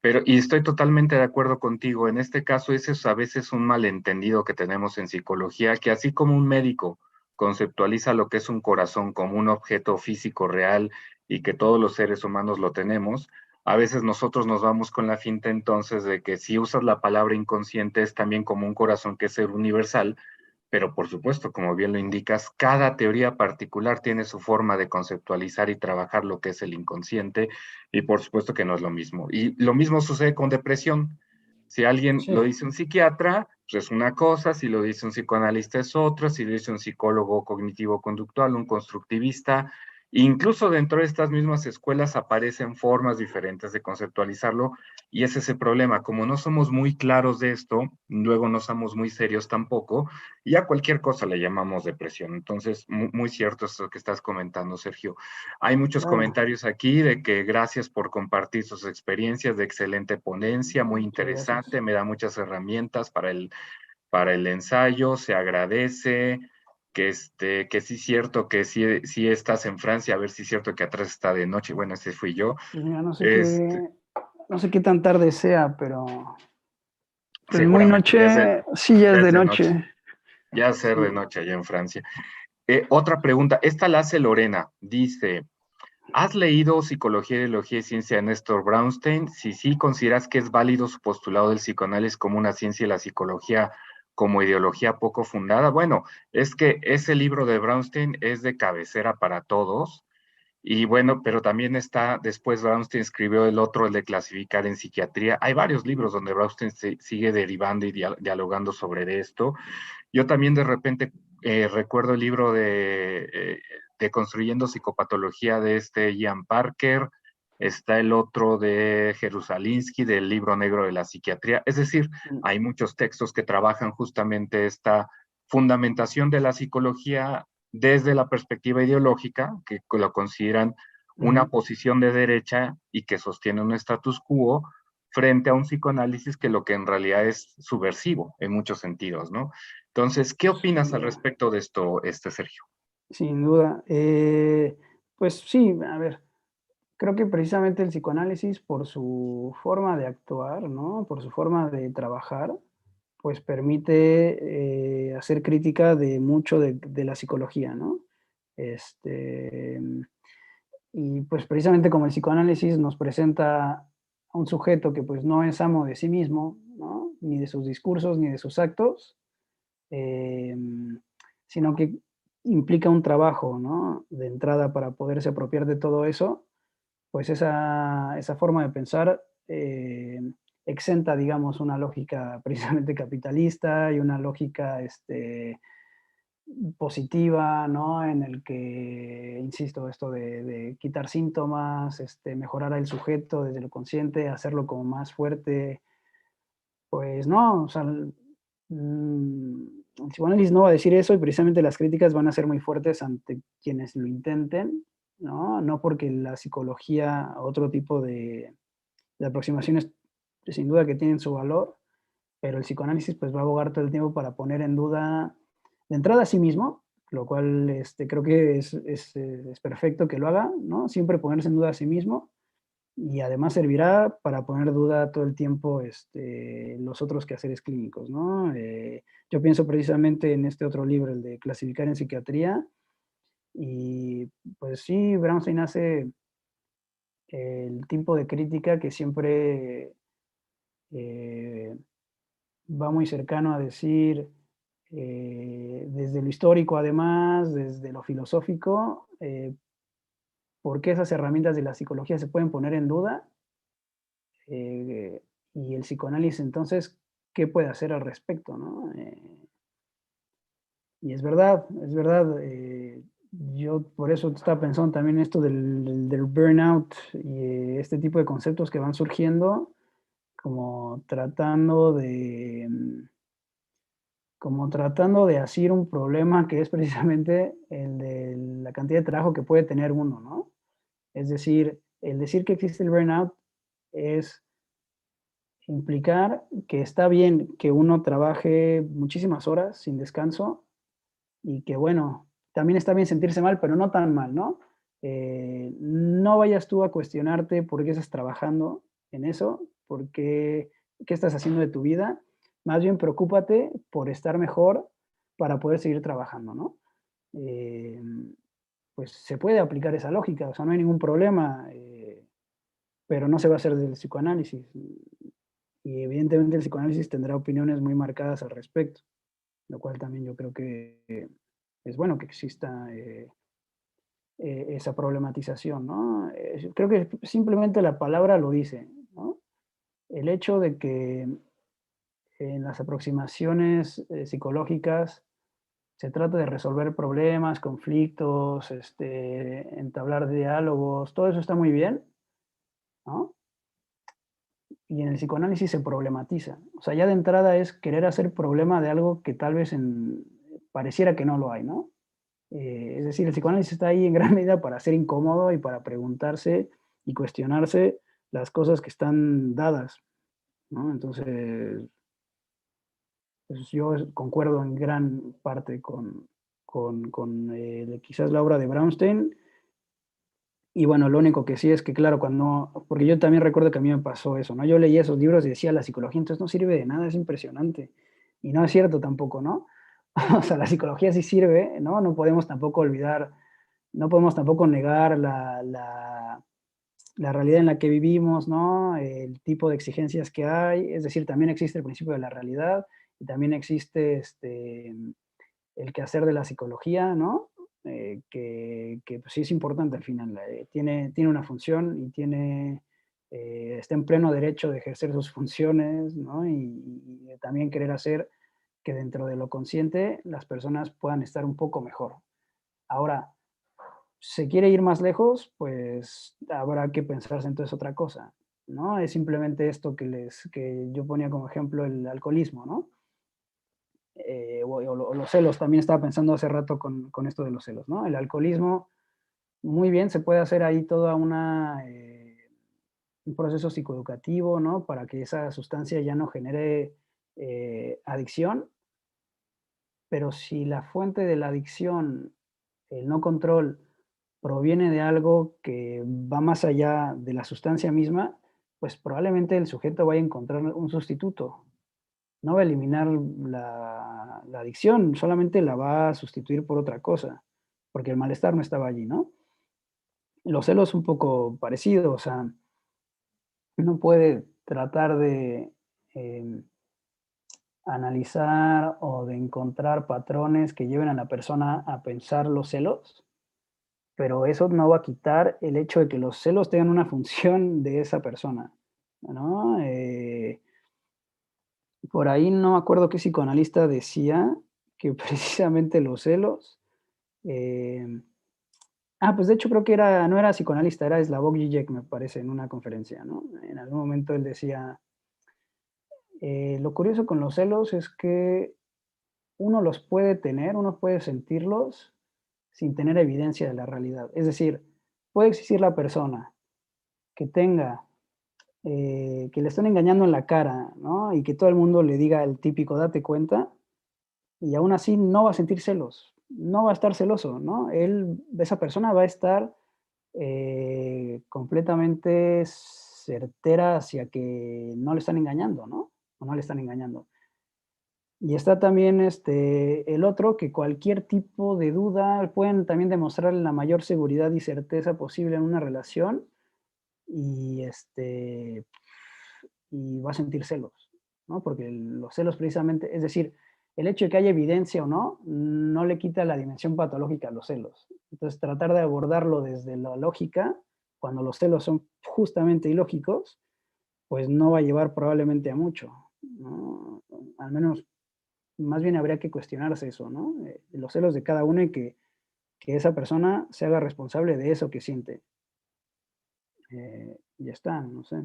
Pero, y estoy totalmente de acuerdo contigo, en este caso ese es a veces un malentendido que tenemos en psicología, que así como un médico conceptualiza lo que es un corazón como un objeto físico real y que todos los seres humanos lo tenemos, a veces nosotros nos vamos con la finta entonces de que si usas la palabra inconsciente es también como un corazón que es ser universal, pero por supuesto, como bien lo indicas, cada teoría particular tiene su forma de conceptualizar y trabajar lo que es el inconsciente, y por supuesto que no es lo mismo. Y lo mismo sucede con depresión. Si alguien Sí. lo dice un psiquiatra, pues es una cosa, si lo dice un psicoanalista es otra, si lo dice un psicólogo cognitivo-conductual, un constructivista, incluso dentro de estas mismas escuelas aparecen formas diferentes de conceptualizarlo, y ese es el problema. Como no somos muy claros de esto, luego no somos muy serios tampoco, y a cualquier cosa le llamamos depresión. Entonces, muy cierto esto que estás comentando, Sergio. Hay muchos Claro, comentarios aquí de que gracias por compartir sus experiencias, de excelente ponencia, muy muchas gracias. interesante, me da muchas herramientas para el ensayo, se agradece. Que sí es cierto que sí estás en Francia, a ver si es cierto que atrás está de noche. Bueno, ese fui yo. Pues mira, Este, no sé qué tan tarde sea, pero pues muy seguramente noche, sí ya ya es es de de noche, noche. ya es ser de Sí. noche allá en Francia. Otra pregunta, esta la hace Lorena, dice, ¿has leído Psicología, Ideología y Ciencia de Néstor Brownstein? Si sí, ¿consideras que es válido su postulado del psicoanálisis como una ciencia y la psicología como ideología poco fundada? Bueno, es que ese libro de Brownstein es de cabecera para todos. Y bueno, pero también está, después Brownstein escribió el otro, el de clasificar en psiquiatría. Hay varios libros donde Brownstein sigue derivando y dialogando sobre esto. Yo también de repente recuerdo el libro de Construyendo Psicopatología de este Ian Parker, está el otro de Jerusalinsky, del libro negro de la psiquiatría. Es decir, hay muchos textos que trabajan justamente esta fundamentación de la psicología desde la perspectiva ideológica, que lo consideran una Ujú. posición de derecha y que sostiene un status quo frente a un psicoanálisis que lo que en realidad es subversivo en muchos sentidos, ¿no? Entonces, ¿qué Sin opinas al duda. respecto de esto, Sergio? Sin duda. Pues sí, a ver, creo que precisamente el psicoanálisis, por su forma de actuar, ¿no? Por su forma de trabajar, pues permite hacer crítica de mucho de la psicología, ¿no? Este, y pues precisamente como el psicoanálisis nos presenta a un sujeto que pues no es amo de sí mismo, ¿no? Ni de sus discursos, ni de sus actos, eh, sino que implica un trabajo, ¿no? De entrada para poderse apropiar de todo eso, pues esa forma de pensar exenta, digamos, una lógica precisamente capitalista y una lógica positiva, ¿no? En el que, insisto, esto de quitar síntomas, mejorar al sujeto desde lo consciente, hacerlo como más fuerte, Pues no, o sea, el psicoanálisis no va a decir eso y precisamente las críticas van a ser muy fuertes ante quienes lo intenten, ¿no? No porque la psicología, otro tipo de aproximaciones, sin duda que tienen su valor, pero el psicoanálisis pues va a abogar todo el tiempo para poner en duda, de entrada a sí mismo, lo cual creo que es perfecto que lo haga, ¿no? Siempre ponerse en duda a sí mismo y además servirá para poner en duda todo el tiempo los otros quehaceres clínicos, ¿no? Yo pienso precisamente en este otro libro, el de Clasificar en Psiquiatría, y pues sí, Brownstein hace el tipo de crítica que siempre eh, va muy cercano a decir, desde lo histórico además, desde lo filosófico, por qué esas herramientas de la psicología se pueden poner en duda, eh, y el psicoanálisis entonces, ¿qué puede hacer al respecto? ¿No? Y es verdad, yo por eso estaba pensando también en esto del burnout y este tipo de conceptos que van surgiendo, como tratando de, como tratando de asir un problema que es precisamente el de la cantidad de trabajo que puede tener uno, ¿no? Es decir, el decir que existe el burnout es implicar que está bien que uno trabaje muchísimas horas sin descanso y que, bueno, también está bien sentirse mal, pero no tan mal, ¿no? No vayas tú a cuestionarte por qué estás trabajando en eso, qué estás haciendo de tu vida. Más bien preocúpate por estar mejor para poder seguir trabajando, ¿no? Eh, pues se puede aplicar esa lógica, o sea, no hay ningún problema, pero no se va a hacer del psicoanálisis. Y evidentemente el psicoanálisis tendrá opiniones muy marcadas al respecto, lo cual también yo creo que es bueno que exista esa problematización, ¿no? Creo que simplemente la palabra lo dice, ¿no? El hecho de que en las aproximaciones psicológicas se trata de resolver problemas, conflictos, entablar diálogos, todo eso está muy bien, ¿no? Y en el psicoanálisis se problematiza. O sea, ya de entrada es querer hacer problema de algo que tal vez pareciera que no lo hay, ¿no? Es decir, el psicoanálisis está ahí en gran medida para ser incómodo y para preguntarse y cuestionarse las cosas que están dadas, ¿no? Entonces, pues yo concuerdo en gran parte con quizás la obra de Brownstein. Y bueno, lo único que sí es que, claro, porque yo también recuerdo que a mí me pasó eso, ¿no? Yo leía esos libros y decía, la psicología entonces no sirve de nada, es impresionante. Y no es cierto tampoco, ¿no? O sea, la psicología sí sirve, ¿no? No podemos tampoco olvidar, no podemos tampoco negar la realidad en la que vivimos, ¿no? El tipo de exigencias que hay, es decir, también existe el principio de la realidad y también existe el quehacer de la psicología, ¿no? Que pues, sí es importante al final. Tiene una función y está en pleno derecho de ejercer sus funciones, ¿no? Y de también querer hacer que dentro de lo consciente las personas puedan estar un poco mejor. Ahora, se quiere ir más lejos, pues habrá que pensarse entonces otra cosa, ¿no? Es simplemente esto que yo ponía como ejemplo el alcoholismo, ¿no? O los celos, también estaba pensando hace rato con esto de los celos, ¿no? El alcoholismo, muy bien, se puede hacer ahí toda un proceso psicoeducativo, ¿no? Para que esa sustancia ya no genere adicción, pero si la fuente de la adicción, el no control, proviene de algo que va más allá de la sustancia misma, pues probablemente el sujeto vaya a encontrar un sustituto. No va a eliminar la adicción, solamente la va a sustituir por otra cosa, porque el malestar no estaba allí, ¿no? Los celos un poco parecido, o sea, uno puede tratar de analizar o de encontrar patrones que lleven a la persona a pensar los celos, pero eso no va a quitar el hecho de que los celos tengan una función de esa persona, ¿no? Por ahí no me acuerdo qué psicoanalista decía que precisamente los celos, em, pues de hecho creo que no era psicoanalista, era Slavoj Žižek, me parece, en una conferencia, ¿no? En algún momento él decía, Lo curioso con los celos es que uno los puede tener, uno puede sentirlos sin tener evidencia de la realidad. Es decir, puede existir la persona que tenga, que le estén engañando en la cara, ¿no? Y que todo el mundo le diga el típico date cuenta, y aún así no va a sentir celos, no va a estar celoso, ¿no? Esa persona va a estar completamente certera hacia que no le están engañando, ¿no? O no le están engañando. Y está también el otro, que cualquier tipo de duda pueden también demostrar la mayor seguridad y certeza posible en una relación y, y va a sentir celos, ¿no? Porque los celos precisamente, es decir, el hecho de que haya evidencia o no, no le quita la dimensión patológica a los celos. Entonces, tratar de abordarlo desde la lógica, cuando los celos son justamente ilógicos, pues no va a llevar probablemente a mucho, ¿no? Al menos, más bien habría que cuestionarse eso, ¿no? Los celos de cada uno y que esa persona se haga responsable de eso que siente. Ya está, no sé.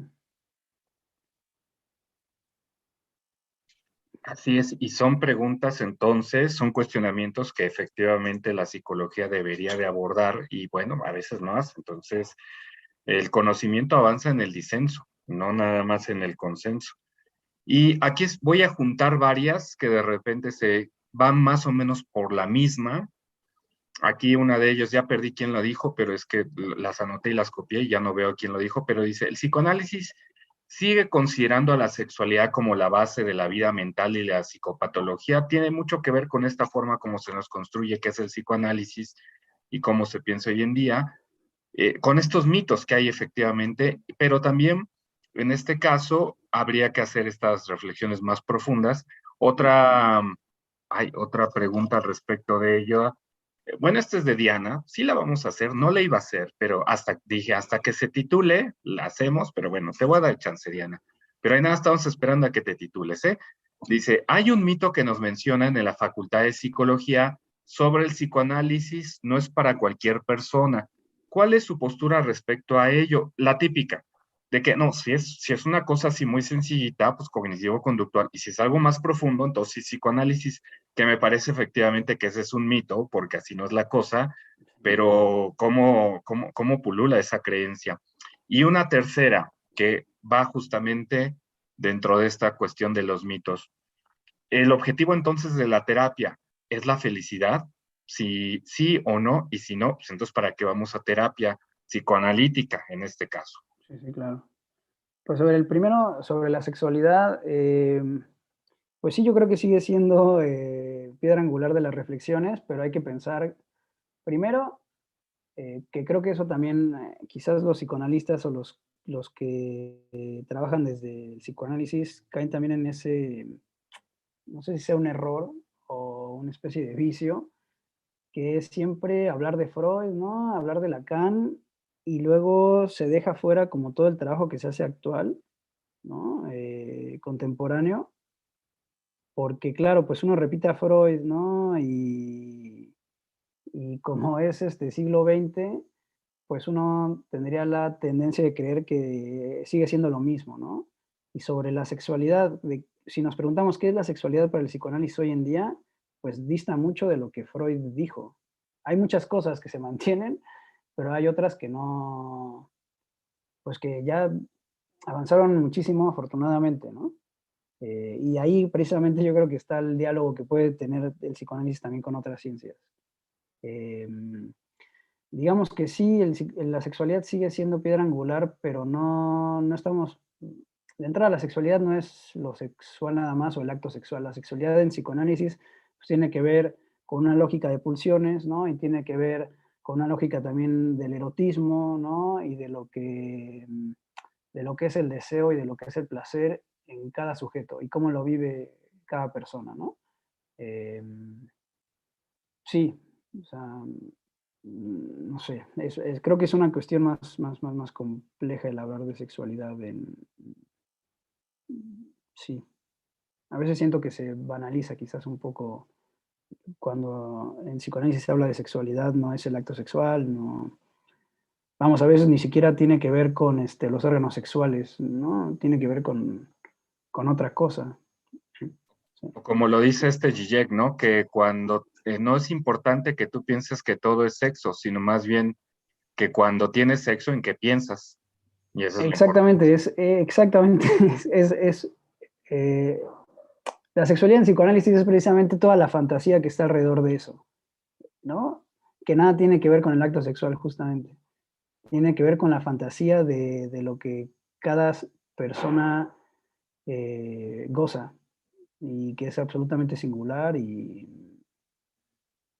Así es, y son preguntas entonces, son cuestionamientos que efectivamente la psicología debería de abordar y bueno, a veces no hace. Entonces, el conocimiento avanza en el disenso, no nada más en el consenso. Y aquí voy a juntar varias que de repente se van más o menos por la misma. Aquí una de ellos, ya perdí quién lo dijo, pero es que las anoté y las copié y ya no veo quién lo dijo, pero dice, el psicoanálisis sigue considerando a la sexualidad como la base de la vida mental y la psicopatología. Tiene mucho que ver con esta forma como se nos construye, que es el psicoanálisis y cómo se piensa hoy en día, con estos mitos que hay efectivamente, pero también en este caso habría que hacer estas reflexiones más profundas. Otra, hay otra pregunta al respecto de ello. Bueno, esta es de Diana, sí la vamos a hacer, no la iba a hacer, pero dije, hasta que se titule, la hacemos, pero bueno, te voy a dar chance, Diana. Pero ahí nada, estamos esperando a que te titules, ¿eh? Dice, hay un mito que nos mencionan en la Facultad de Psicología sobre el psicoanálisis, no es para cualquier persona. ¿Cuál es su postura respecto a ello? La típica, de que no, si es una cosa así muy sencillita, pues cognitivo-conductual, y si es algo más profundo, entonces sí, psicoanálisis, que me parece efectivamente que ese es un mito, porque así no es la cosa, pero ¿cómo pulula esa creencia? Y una tercera, que va justamente dentro de esta cuestión de los mitos. El objetivo entonces de la terapia es la felicidad, si sí o no, y si no, pues entonces ¿para qué vamos a terapia psicoanalítica en este caso? Sí, sí, claro. Pues sobre el primero, sobre la sexualidad, pues sí, yo creo que sigue siendo piedra angular de las reflexiones, pero hay que pensar primero que creo que eso también, quizás los psicoanalistas o los que trabajan desde el psicoanálisis caen también en ese, no sé si sea un error o una especie de vicio, que es siempre hablar de Freud, ¿no? Hablar de Lacan y luego se deja fuera como todo el trabajo que se hace actual, ¿no? Contemporáneo, porque claro, pues uno repite a Freud, ¿no? Y como es este siglo XX, pues uno tendría la tendencia de creer que sigue siendo lo mismo, ¿no? Y sobre la sexualidad, si nos preguntamos qué es la sexualidad para el psicoanálisis hoy en día, pues dista mucho de lo que Freud dijo. Hay muchas cosas que se mantienen, pero hay otras que no, pues que ya avanzaron muchísimo afortunadamente, ¿no? Y ahí precisamente yo creo que está el diálogo que puede tener el psicoanálisis también con otras ciencias. Em, Digamos que sí, la sexualidad sigue siendo piedra angular, pero no estamos. De entrada, la sexualidad no es lo sexual nada más o el acto sexual. La sexualidad en psicoanálisis pues, tiene que ver con una lógica de pulsiones, ¿no? Y tiene que ver con una lógica también del erotismo, ¿no? Y de lo que es el deseo y de lo que es el placer en cada sujeto y cómo lo vive cada persona, ¿no? Em, sí, o sea, no sé, creo que es una cuestión más compleja el hablar de sexualidad sí. A veces siento que se banaliza quizás un poco cuando en psicoanálisis se habla de sexualidad, no es el acto sexual, no. Vamos, a veces ni siquiera tiene que ver con los órganos sexuales, ¿no? Tiene que ver con con otra cosa. O como lo dice este Zizek, ¿no? Que cuando no es importante que tú pienses que todo es sexo, sino más bien que cuando tienes sexo, ¿en qué piensas? Y eso es lo importante. Exactamente, exactamente, eh, la sexualidad en psicoanálisis es precisamente toda la fantasía que está alrededor de eso, ¿no? Que nada tiene que ver con el acto sexual, justamente. Tiene que ver con la fantasía de lo que cada persona goza y que es absolutamente singular y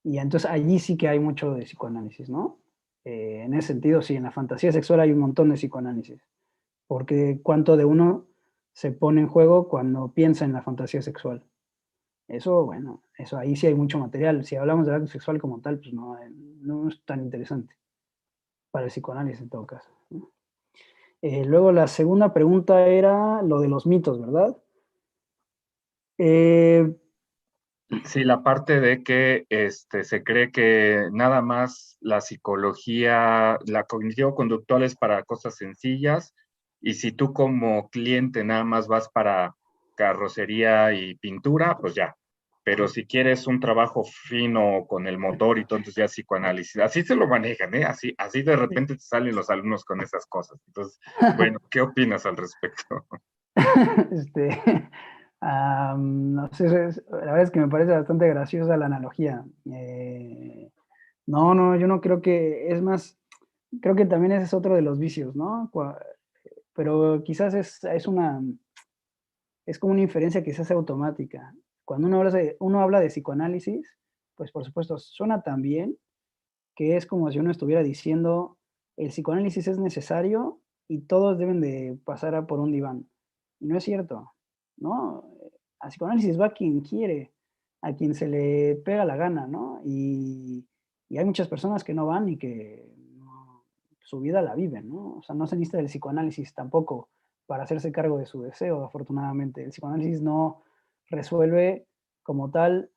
entonces allí sí que hay mucho de psicoanálisis, ¿no? En ese sentido, sí, en la fantasía sexual hay un montón de psicoanálisis, porque cuánto de uno se pone en juego cuando piensa en la fantasía sexual. Eso, bueno, eso ahí sí hay mucho material. Si hablamos del acto sexual como tal, pues no, no es tan interesante para el psicoanálisis en todo caso, ¿no? Luego la segunda pregunta era lo de los mitos, ¿verdad? Eh, Sí, la parte de que se cree que nada más la psicología, la cognitivo-conductual es para cosas sencillas, y si tú como cliente nada más vas para carrocería y pintura, pues ya. Pero si quieres un trabajo fino con el motor y todo, entonces ya psicoanálisis. Así se lo manejan, ¿eh? Así de repente te salen los alumnos con esas cosas. Entonces, bueno, ¿qué opinas al respecto? este, no sé, la verdad es que me parece bastante graciosa la analogía. No, no, yo no creo que, es más, creo que también ese es otro de los vicios, ¿no? Pero quizás es como una inferencia que se hace automática. Cuando uno habla de psicoanálisis, pues por supuesto suena tan bien que es como si uno estuviera diciendo, el psicoanálisis es necesario y todos deben de pasar por un diván. Y no es cierto, ¿no? Al psicoanálisis va quien quiere, a quien se le pega la gana, ¿no? Y hay muchas personas que no van y que su vida la viven, ¿no? O sea, no se necesita del psicoanálisis tampoco para hacerse cargo de su deseo, afortunadamente. El psicoanálisis no resuelve como tal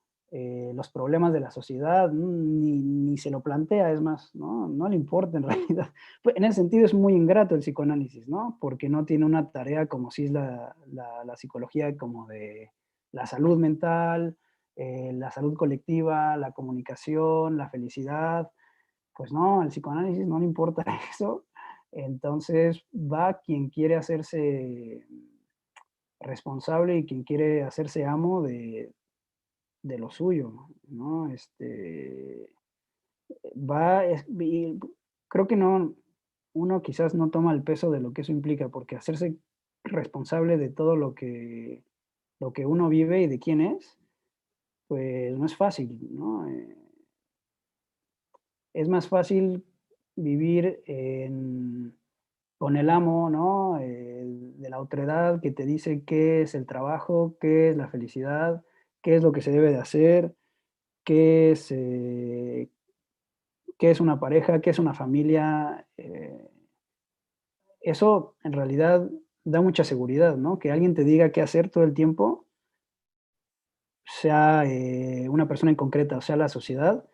los problemas de la sociedad, ni se lo plantea, es más, ¿no? No le importa en realidad. Pues, en ese sentido es muy ingrato el psicoanálisis, ¿no? Porque no tiene una tarea como si es la psicología, como de la salud mental, la salud colectiva, la comunicación, la felicidad. Pues no, al psicoanálisis no le importa eso. Entonces va quien quiere hacerse responsable y quien quiere hacerse amo de lo suyo, ¿no? Y creo que no, uno quizás no toma el peso de lo que eso implica, porque hacerse responsable de todo lo que uno vive y de quién es, pues no es fácil, ¿no? Es más fácil vivir con el amo, ¿no? De la otredad que te dice qué es el trabajo, qué es la felicidad, qué es lo que se debe de hacer, qué es, qué es una pareja, qué es una familia. Eso en realidad da mucha seguridad, ¿no? Que alguien te diga qué hacer todo el tiempo, sea una persona en concreta o sea la sociedad,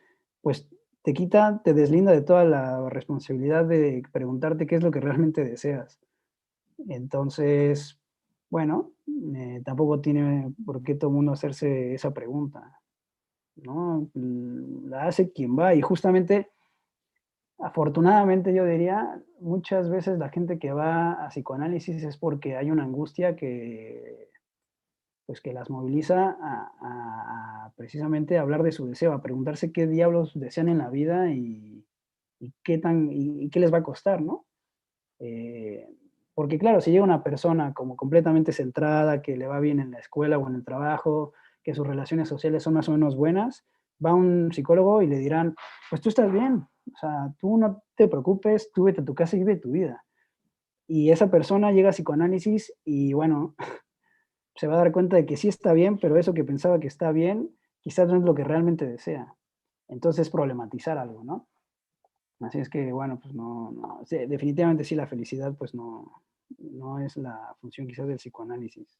pues te quita, te deslinda de toda la responsabilidad de preguntarte qué es lo que realmente deseas. Entonces, bueno, tampoco tiene por qué todo el mundo hacerse esa pregunta, ¿no? La hace quien va y justamente, afortunadamente yo diría, muchas veces la gente que va a psicoanálisis es porque hay una angustia que, pues, que las moviliza a precisamente hablar de su deseo, a preguntarse qué diablos desean en la vida y qué les va a costar, ¿no? Eh, Porque claro, si llega una persona como completamente centrada, que le va bien en la escuela o en el trabajo, que sus relaciones sociales son más o menos buenas, va a un psicólogo y le dirán, pues tú estás bien, o sea, tú no te preocupes, tú vete a tu casa y vive tu vida. Y esa persona llega a psicoanálisis y bueno, se va a dar cuenta de que sí está bien, pero eso que pensaba que está bien, quizás no es lo que realmente desea. Entonces problematizar algo, ¿no? Así es que, bueno, pues no, sí, definitivamente sí, la felicidad, pues no es la función quizás del psicoanálisis.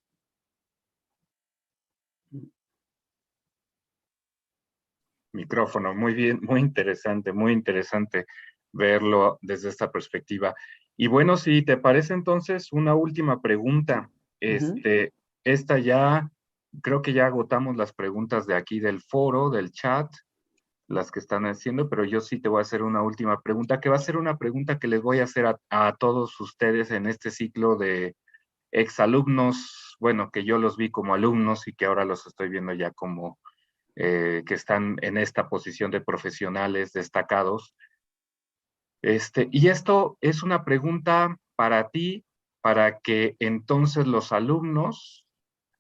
Micrófono, muy bien, muy interesante verlo desde esta perspectiva. Y bueno, si te parece entonces una última pregunta, Ujú. este, esta ya, creo que ya agotamos las preguntas de aquí del foro, del chat, las que están haciendo, pero yo sí te voy a hacer una última pregunta, que va a ser una pregunta que les voy a hacer a todos ustedes en este ciclo de exalumnos, bueno, que yo los vi como alumnos y que ahora los estoy viendo ya como que están en esta posición de profesionales destacados. Y esto es una pregunta para ti, para que entonces los alumnos,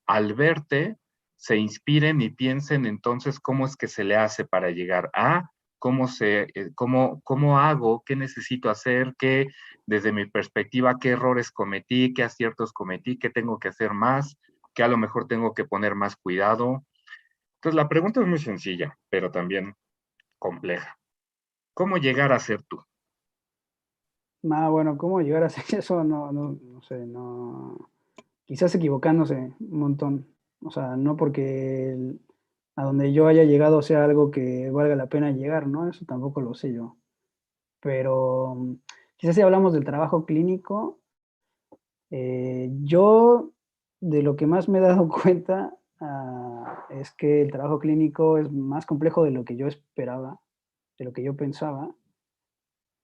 al verte, se inspiren y piensen entonces cómo es que se le hace para llegar a, cómo hago, qué necesito hacer, qué, desde mi perspectiva, qué errores cometí, qué aciertos cometí, qué tengo que hacer más, qué a lo mejor tengo que poner más cuidado. Entonces la pregunta es muy sencilla, pero también compleja. ¿Cómo llegar a ser tú? Bueno, ¿cómo llegar a hacer eso? No sé, no. Quizás equivocándose un montón. O sea, no porque a donde yo haya llegado sea algo que valga la pena llegar, ¿no? Eso tampoco lo sé yo. Pero quizás si hablamos del trabajo clínico, yo de lo que más me he dado cuenta es que el trabajo clínico es más complejo de lo que yo esperaba, de lo que yo pensaba.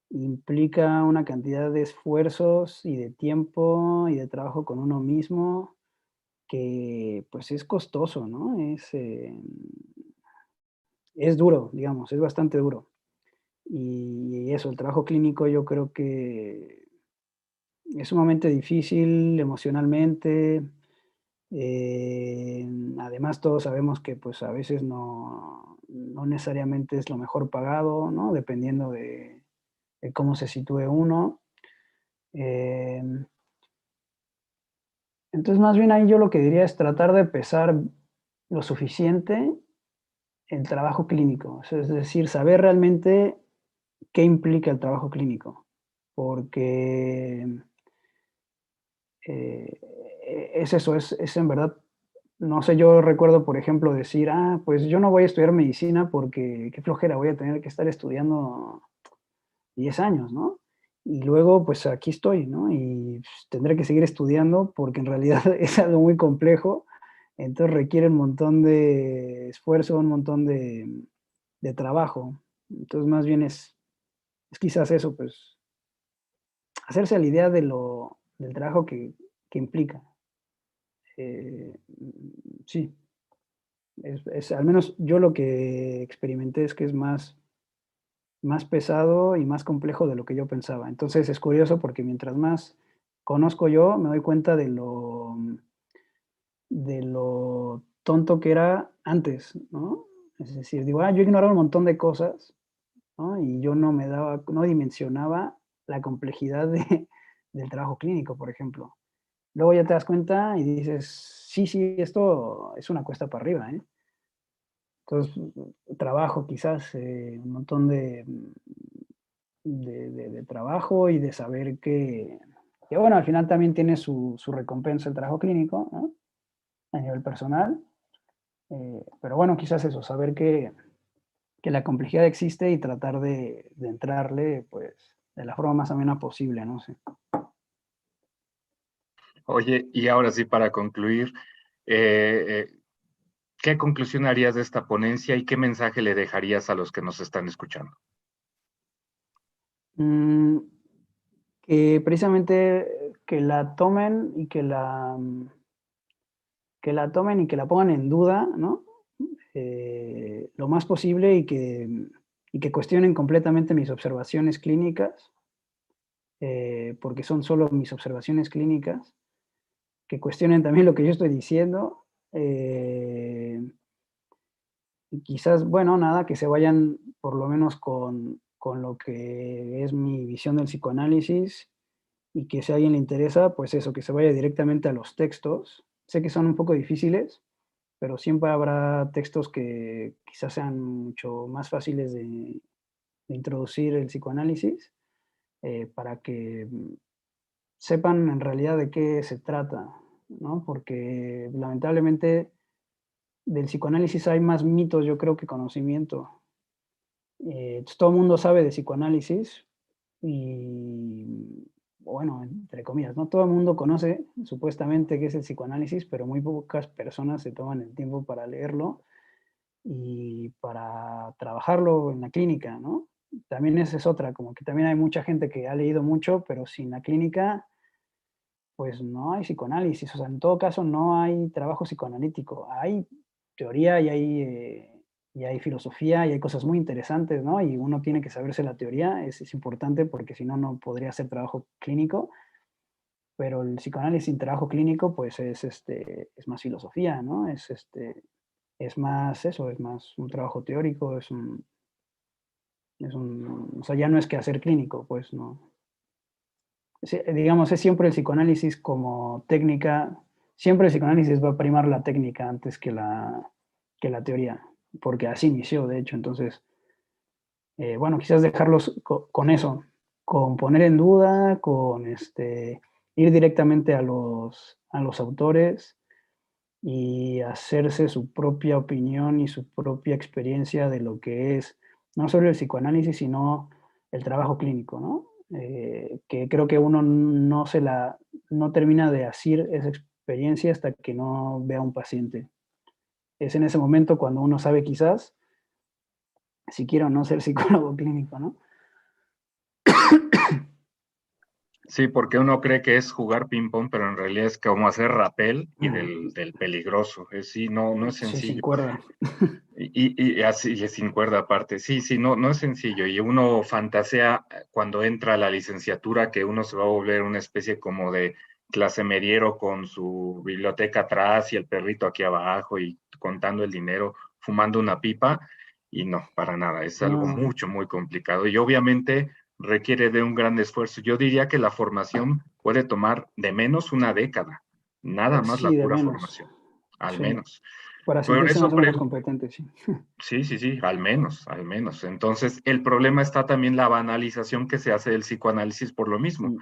Implica una cantidad de esfuerzos y de tiempo y de trabajo con uno mismo que, pues, es costoso, ¿no? Es duro, digamos, es bastante duro. Y eso, el trabajo clínico yo creo que es sumamente difícil emocionalmente. Además, todos sabemos que, pues, a veces no necesariamente es lo mejor pagado, ¿no? Dependiendo de cómo se sitúe uno. Em, entonces, más bien ahí yo lo que diría es tratar de pesar lo suficiente el trabajo clínico, o sea, es decir, saber realmente qué implica el trabajo clínico, porque eh, es eso, es en verdad, no sé, yo recuerdo, por ejemplo, decir, pues yo no voy a estudiar medicina porque qué flojera, voy a tener que estar estudiando 10 años, ¿no? Y luego, pues aquí estoy, ¿no? Y pues, tendré que seguir estudiando porque en realidad es algo muy complejo, entonces requiere un montón de esfuerzo, un montón de trabajo. Entonces, más bien es quizás eso, pues, hacerse la idea del trabajo que implica. Sí, al menos yo lo que experimenté es que es más pesado y más complejo de lo que yo pensaba. Entonces es curioso porque mientras más conozco yo, me doy cuenta de lo tonto que era antes, ¿no? Es decir, digo, yo ignoraba un montón de cosas, ¿no? Y yo no dimensionaba la complejidad del trabajo clínico, por ejemplo. Luego ya te das cuenta y dices, sí, sí, esto es una cuesta para arriba, ¿eh? Entonces, trabajo quizás, un montón de trabajo y de saber que, bueno, al final también tiene su recompensa el trabajo clínico, ¿no? A nivel personal. Pero bueno, quizás eso, saber que la complejidad existe y tratar de entrarle, pues, de la forma más amena posible, no sé. Oye, y ahora sí, para concluir, ¿qué conclusión harías de esta ponencia y qué mensaje le dejarías a los que nos están escuchando? Mm, que precisamente que la tomen y que la tomen y que la pongan en duda, ¿no? Lo más posible y que cuestionen completamente mis observaciones clínicas, porque son solo mis observaciones clínicas, que cuestionen también lo que yo estoy diciendo, y quizás, bueno, nada, que se vayan por lo menos con lo que es mi visión del psicoanálisis y que si a alguien le interesa, pues eso, que se vaya directamente a los textos. Sé que son un poco difíciles, pero siempre habrá textos que quizás sean mucho más fáciles de introducir el psicoanálisis, para que sepan en realidad de qué se trata, ¿no? Porque lamentablemente del psicoanálisis hay más mitos, yo creo, que conocimiento. Todo el mundo sabe de psicoanálisis y, bueno, entre comillas, ¿no? Todo el mundo conoce supuestamente qué es el psicoanálisis, pero muy pocas personas se toman el tiempo para leerlo y para trabajarlo en la clínica, ¿no? También esa es otra, como que también hay mucha gente que ha leído mucho, pero sin la clínica, pues no hay psicoanálisis. O sea, en todo caso no hay trabajo psicoanalítico. Hay teoría y hay filosofía y hay cosas muy interesantes, ¿no? Y uno tiene que saberse la teoría, es importante porque si no, no podría hacer trabajo clínico. Pero el psicoanálisis sin trabajo clínico, pues es más filosofía, ¿no? Es más eso, es más un trabajo teórico, o sea, ya no es que hacer clínico, pues no. Digamos, es siempre el psicoanálisis como técnica, siempre el psicoanálisis va a primar la técnica antes que la teoría, porque así inició, de hecho. Entonces, bueno, quizás dejarlos con eso, con poner en duda, con ir directamente a los autores y hacerse su propia opinión y su propia experiencia de lo que es no solo el psicoanálisis, sino el trabajo clínico, ¿no? Que creo que uno no termina de hacer esa experiencia hasta que no vea a un paciente. Es en ese momento cuando uno sabe quizás si quiere o no ser psicólogo clínico, ¿no? Sí, porque uno cree que es jugar ping-pong, pero en realidad es como hacer rapel y del peligroso. Sí, no es Sí, sin sencillo. cuerda. Y así, y sin cuerda aparte. Sí, sí, no es sencillo. Y uno fantasea cuando entra a la licenciatura que uno se va a volver una especie como de clase mediero con su biblioteca atrás y el perrito aquí abajo y contando el dinero, fumando una pipa. Y no, para nada. Es algo No, mucho, muy complicado. Y obviamente requiere de un gran esfuerzo. Yo diría que la formación puede tomar de menos una década. Nada más la sí, de pura menos. formación, al Sí, menos. para Por sentirse eso más o menos competente, sí. sí, sí, sí, al menos, al menos. Entonces, el problema está también la banalización que se hace del psicoanálisis por lo mismo. Mm.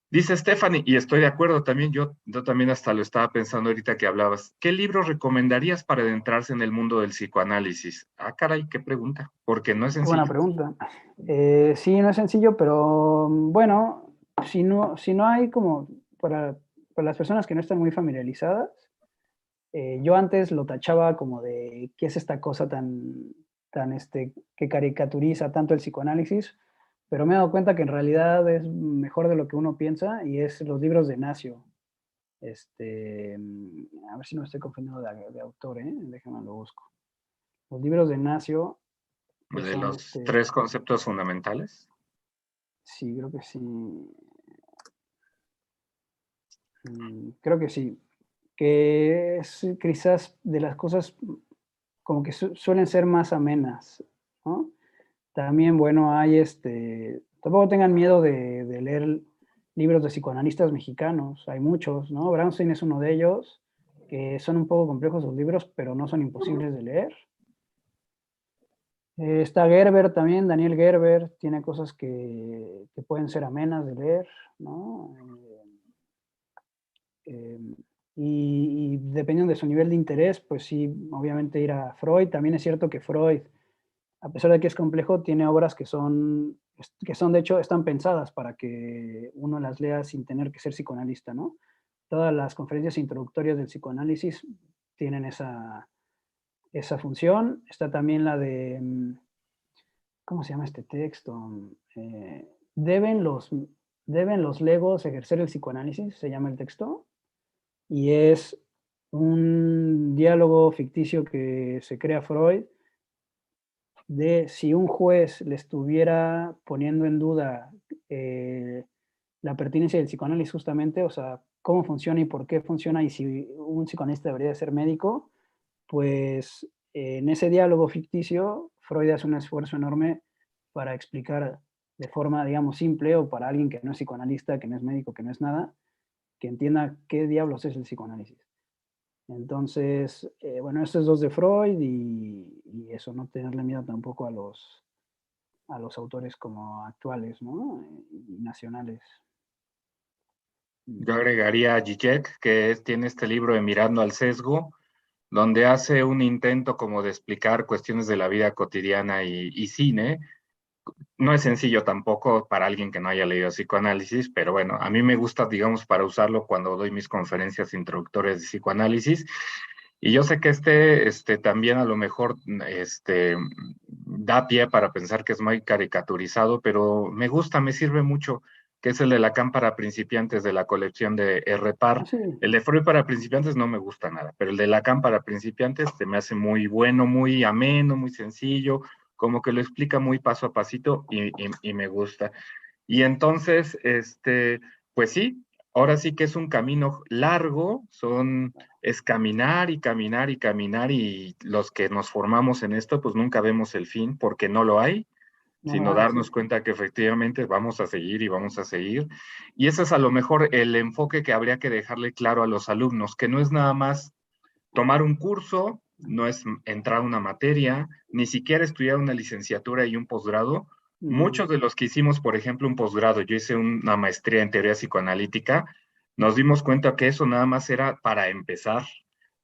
Dice Stephanie, y estoy de acuerdo también, yo también hasta lo estaba pensando ahorita que hablabas, ¿qué libro recomendarías para adentrarse en el mundo del psicoanálisis? Ah, caray, qué pregunta, porque no es Qué buena sencillo. pregunta. Sí, no es sencillo, pero bueno, si no hay como para las personas que no están muy familiarizadas, yo antes lo tachaba como de qué es esta cosa tan que caricaturiza tanto el psicoanálisis, pero me he dado cuenta que en realidad es mejor de lo que uno piensa y es los libros de Nacio. A ver si no me estoy confundiendo de autor, ¿eh? Déjame lo busco. Los libros de Nacio, que De son los tres conceptos fundamentales. sí, creo que sí. Creo que sí. Que es quizás de las cosas como que suelen ser más amenas, ¿no? También, bueno, hay tampoco tengan miedo de leer libros de psicoanalistas mexicanos, hay muchos, ¿no? Brownstein es uno de ellos, que son un poco complejos los libros, pero no son imposibles de leer. Está Gerber también, Daniel Gerber, tiene cosas que pueden ser amenas de leer, ¿no? Eh, y dependiendo de su nivel de interés, pues sí, obviamente ir a Freud. También es cierto que Freud, a pesar de que es complejo, tiene obras que son de hecho, están pensadas para que uno las lea sin tener que ser psicoanalista, ¿no? Todas las conferencias introductorias del psicoanálisis tienen esa función. Está también la de, ¿cómo se llama este texto? ¿Deben deben los legos ejercer el psicoanálisis? Se llama el texto. Y es un diálogo ficticio que se crea Freud de si un juez le estuviera poniendo en duda la pertinencia del psicoanálisis justamente, o sea, cómo funciona y por qué funciona y si un psicoanalista debería ser médico, pues en ese diálogo ficticio Freud hace un esfuerzo enorme para explicar de forma, digamos, simple o para alguien que no es psicoanalista, que no es médico, que no es nada, que entienda qué diablos es el psicoanálisis. Entonces, bueno, estos dos de Freud y eso, no tenerle miedo tampoco a los autores como actuales, ¿no? Y nacionales. Yo agregaría a Zizek, que tiene este libro de Mirando al Sesgo, donde hace un intento como de explicar cuestiones de la vida cotidiana y cine, no es sencillo tampoco para alguien que no haya leído psicoanálisis, pero bueno, a mí me gusta, digamos, para usarlo cuando doy mis conferencias introductorias de psicoanálisis. Y yo sé que también a lo mejor da pie para pensar que es muy caricaturizado, pero me gusta, me sirve mucho, que es el de Lacan para principiantes de la colección de Ah, R-Par. sí, El de Freud para principiantes no me gusta nada, pero el de Lacan para principiantes se me hace muy bueno, muy ameno, muy sencillo, como que lo explica muy paso a pasito y me gusta. Y entonces, pues sí, ahora sí que es un camino largo, es caminar y caminar y caminar y los que nos formamos en esto, pues nunca vemos el fin porque no lo hay, no lo sino hay, sí. darnos cuenta que efectivamente vamos a seguir y vamos a seguir. Y ese es a lo mejor el enfoque que habría que dejarle claro a los alumnos, que no es nada más tomar un curso, no es entrar a una materia, ni siquiera estudiar una licenciatura y un posgrado. Mm, Muchos de los que hicimos, por ejemplo, un posgrado, yo hice una maestría en teoría psicoanalítica, nos dimos cuenta que eso nada más era para empezar,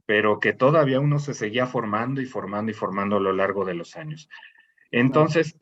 pero que todavía uno se seguía formando y formando y formando a lo largo de los años. claro. Entonces,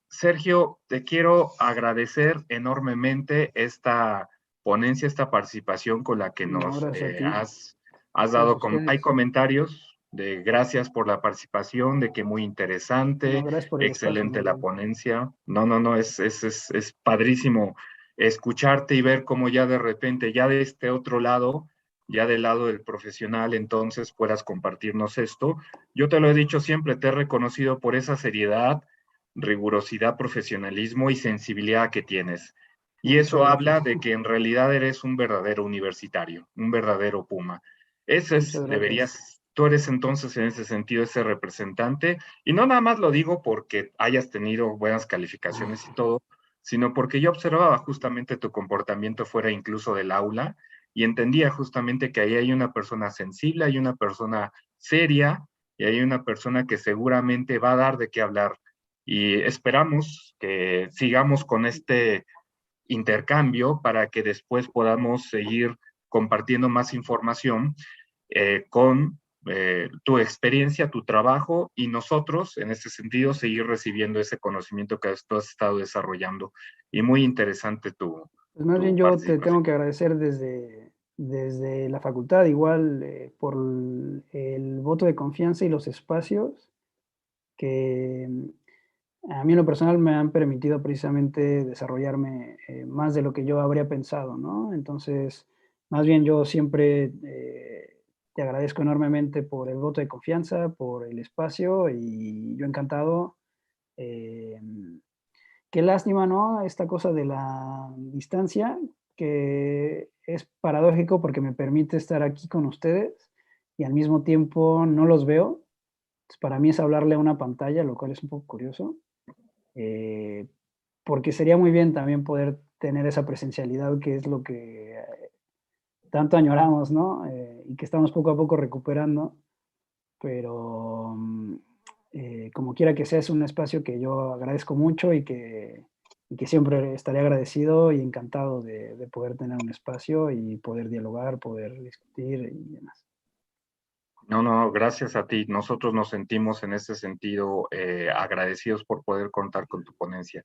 Sergio, te quiero agradecer enormemente esta ponencia, esta participación con la que No, nos gracias a ti, has gracias dado. a Hay ustedes. comentarios de gracias por la participación, de que muy No, interesante, gracias por el espacio, excelente más la bien. ponencia. No, no, no, es padrísimo escucharte y ver cómo ya de repente, ya de este otro lado, ya del lado del profesional, entonces puedas compartirnos esto. Yo te lo he dicho siempre, te he reconocido por esa seriedad, rigurosidad, profesionalismo y sensibilidad que tienes. Y Muchas eso habla gracias. de que en realidad eres un verdadero universitario, un verdadero Puma. Ese Muchas es, gracias. tú eres entonces en ese sentido ese representante. Y no nada más lo digo porque hayas tenido buenas calificaciones y todo, sino porque yo observaba justamente tu comportamiento fuera incluso del aula y entendía justamente que ahí hay una persona sensible, hay una persona seria y hay una persona que seguramente va a dar de qué hablar. Y esperamos que sigamos con este intercambio para que después podamos seguir compartiendo más información con tu experiencia, tu trabajo y nosotros, en este sentido, seguir recibiendo ese conocimiento que tú has estado desarrollando. Y muy interesante Pues más bien tu yo te tengo participación. que agradecer desde la facultad, igual por el voto de confianza y los espacios que a mí en lo personal me han permitido precisamente desarrollarme más de lo que yo habría pensado, ¿no? Entonces, más bien yo siempre te agradezco enormemente por el voto de confianza, por el espacio y yo encantado. eh, Qué lástima, ¿no? Esta cosa de la distancia, que es paradójico porque me permite estar aquí con ustedes y al mismo tiempo no los veo. Pues para mí es hablarle a una pantalla, lo cual es un poco curioso, eh, porque sería muy bien también poder tener esa presencialidad que es lo que tanto añoramos, ¿no? Y que estamos poco a poco recuperando, pero como quiera que sea, es un espacio que yo agradezco mucho y que siempre estaré agradecido y encantado de poder tener un espacio y poder dialogar, poder discutir y demás. No, no, gracias a ti. Nosotros nos sentimos en ese sentido agradecidos por poder contar con tu ponencia.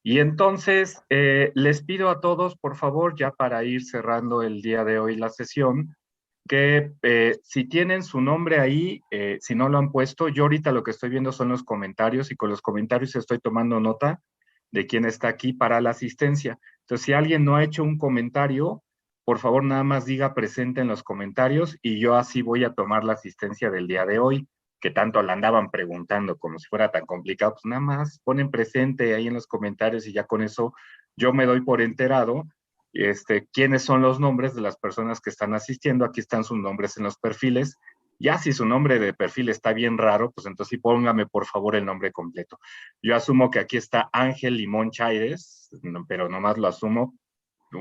Y entonces, les pido a todos, por favor, ya para ir cerrando el día de hoy la sesión, que si tienen su nombre ahí, si no lo han puesto, yo ahorita lo que estoy viendo son los comentarios y con los comentarios estoy tomando nota de quién está aquí para la asistencia. Entonces, si alguien no ha hecho un comentario, por favor, nada más diga presente en los comentarios y yo así voy a tomar la asistencia del día de hoy, que tanto la andaban preguntando como si fuera tan complicado, pues nada más ponen presente ahí en los comentarios y ya con eso yo me doy por enterado quiénes son los nombres de las personas que están asistiendo. Aquí están sus nombres en los perfiles. Ya si su nombre de perfil está bien raro, pues entonces sí póngame por favor el nombre completo. Yo asumo que aquí está Ángel Limón Chaires, pero nomás lo asumo,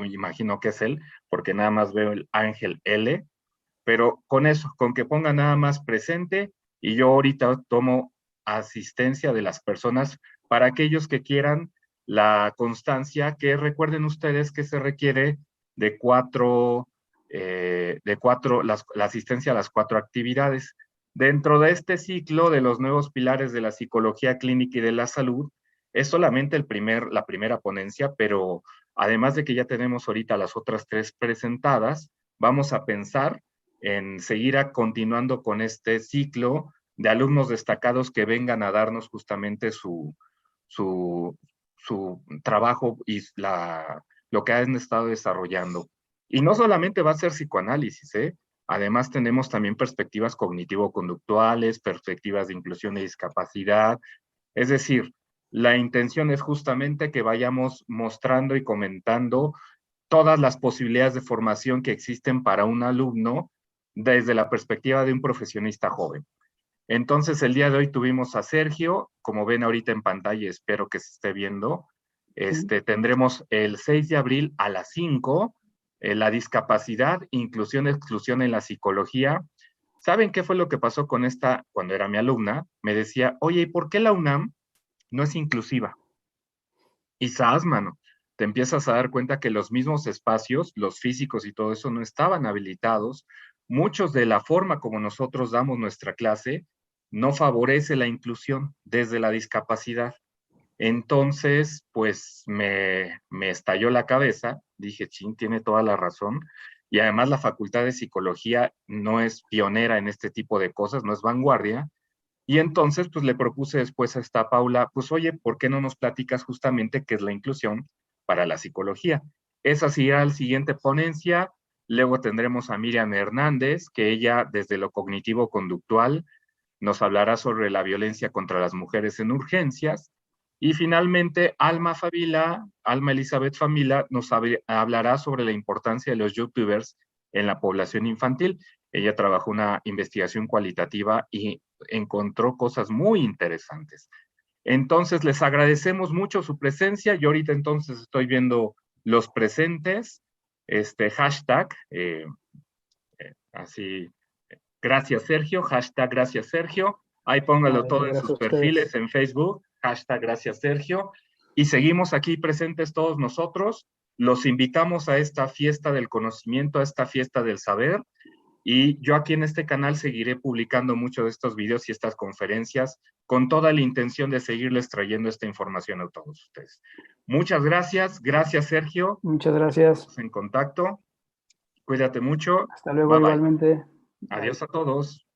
imagino que es él, porque nada más veo el Ángel L, pero con eso, con que ponga nada más presente y yo ahorita tomo asistencia de las personas para aquellos que quieran la constancia, que recuerden ustedes que se requiere de la asistencia a las 4 actividades. Dentro de este ciclo de los nuevos pilares de la psicología clínica y de la salud, Es solamente la primera ponencia, pero además de que ya tenemos ahorita las otras 3 presentadas, vamos a pensar en seguir continuando con este ciclo de alumnos destacados que vengan a darnos justamente su, su trabajo y lo que han estado desarrollando. Y no solamente va a ser psicoanálisis, ¿eh? Además tenemos también perspectivas cognitivo-conductuales, perspectivas de inclusión y discapacidad. Es decir, la intención es justamente que vayamos mostrando y comentando todas las posibilidades de formación que existen para un alumno desde la perspectiva de un profesionista joven. Entonces, el día de hoy tuvimos a Sergio, como ven ahorita en pantalla, espero que se esté viendo. Tendremos el 6 de abril a las 5, la discapacidad, inclusión, exclusión en la psicología. ¿Saben qué fue lo que pasó con esta cuando era mi alumna? Me decía, oye, ¿y por qué la UNAM no es inclusiva? Y sabes, mano, te empiezas a dar cuenta que los mismos espacios, los físicos y todo eso, no estaban habilitados. Muchos de la forma como nosotros damos nuestra clase no favorece la inclusión desde la discapacidad. Entonces, pues me estalló la cabeza, dije, chin, tiene toda la razón. Y además la Facultad de Psicología no es pionera en este tipo de cosas, no es vanguardia. Y entonces, pues le propuse después a esta Paula, pues oye, ¿por qué no nos platicas justamente qué es la inclusión para la psicología? Esa será la siguiente ponencia. Luego tendremos a Miriam Hernández, que ella desde lo cognitivo-conductual nos hablará sobre la violencia contra las mujeres en urgencias. Y finalmente, Alma Elizabeth Famila, nos hablará sobre la importancia de los youtubers en la población infantil. Ella trabajó una investigación cualitativa y encontró cosas muy interesantes. Entonces, les agradecemos mucho su presencia. Yo ahorita entonces estoy viendo los presentes, hashtag, así, gracias Sergio, hashtag gracias Sergio. Ahí póngalo todo en Gracias sus a ustedes. perfiles en Facebook, hashtag gracias Sergio. Y seguimos aquí presentes todos nosotros. Los invitamos a esta fiesta del conocimiento, a esta fiesta del saber. Y yo aquí en este canal seguiré publicando muchos de estos videos y estas conferencias con toda la intención de seguirles trayendo esta información a todos ustedes. Muchas gracias. Gracias, Sergio. Muchas gracias. Estamos en contacto. Cuídate mucho. Hasta luego Bye bye. igualmente. Adiós Bye. a todos.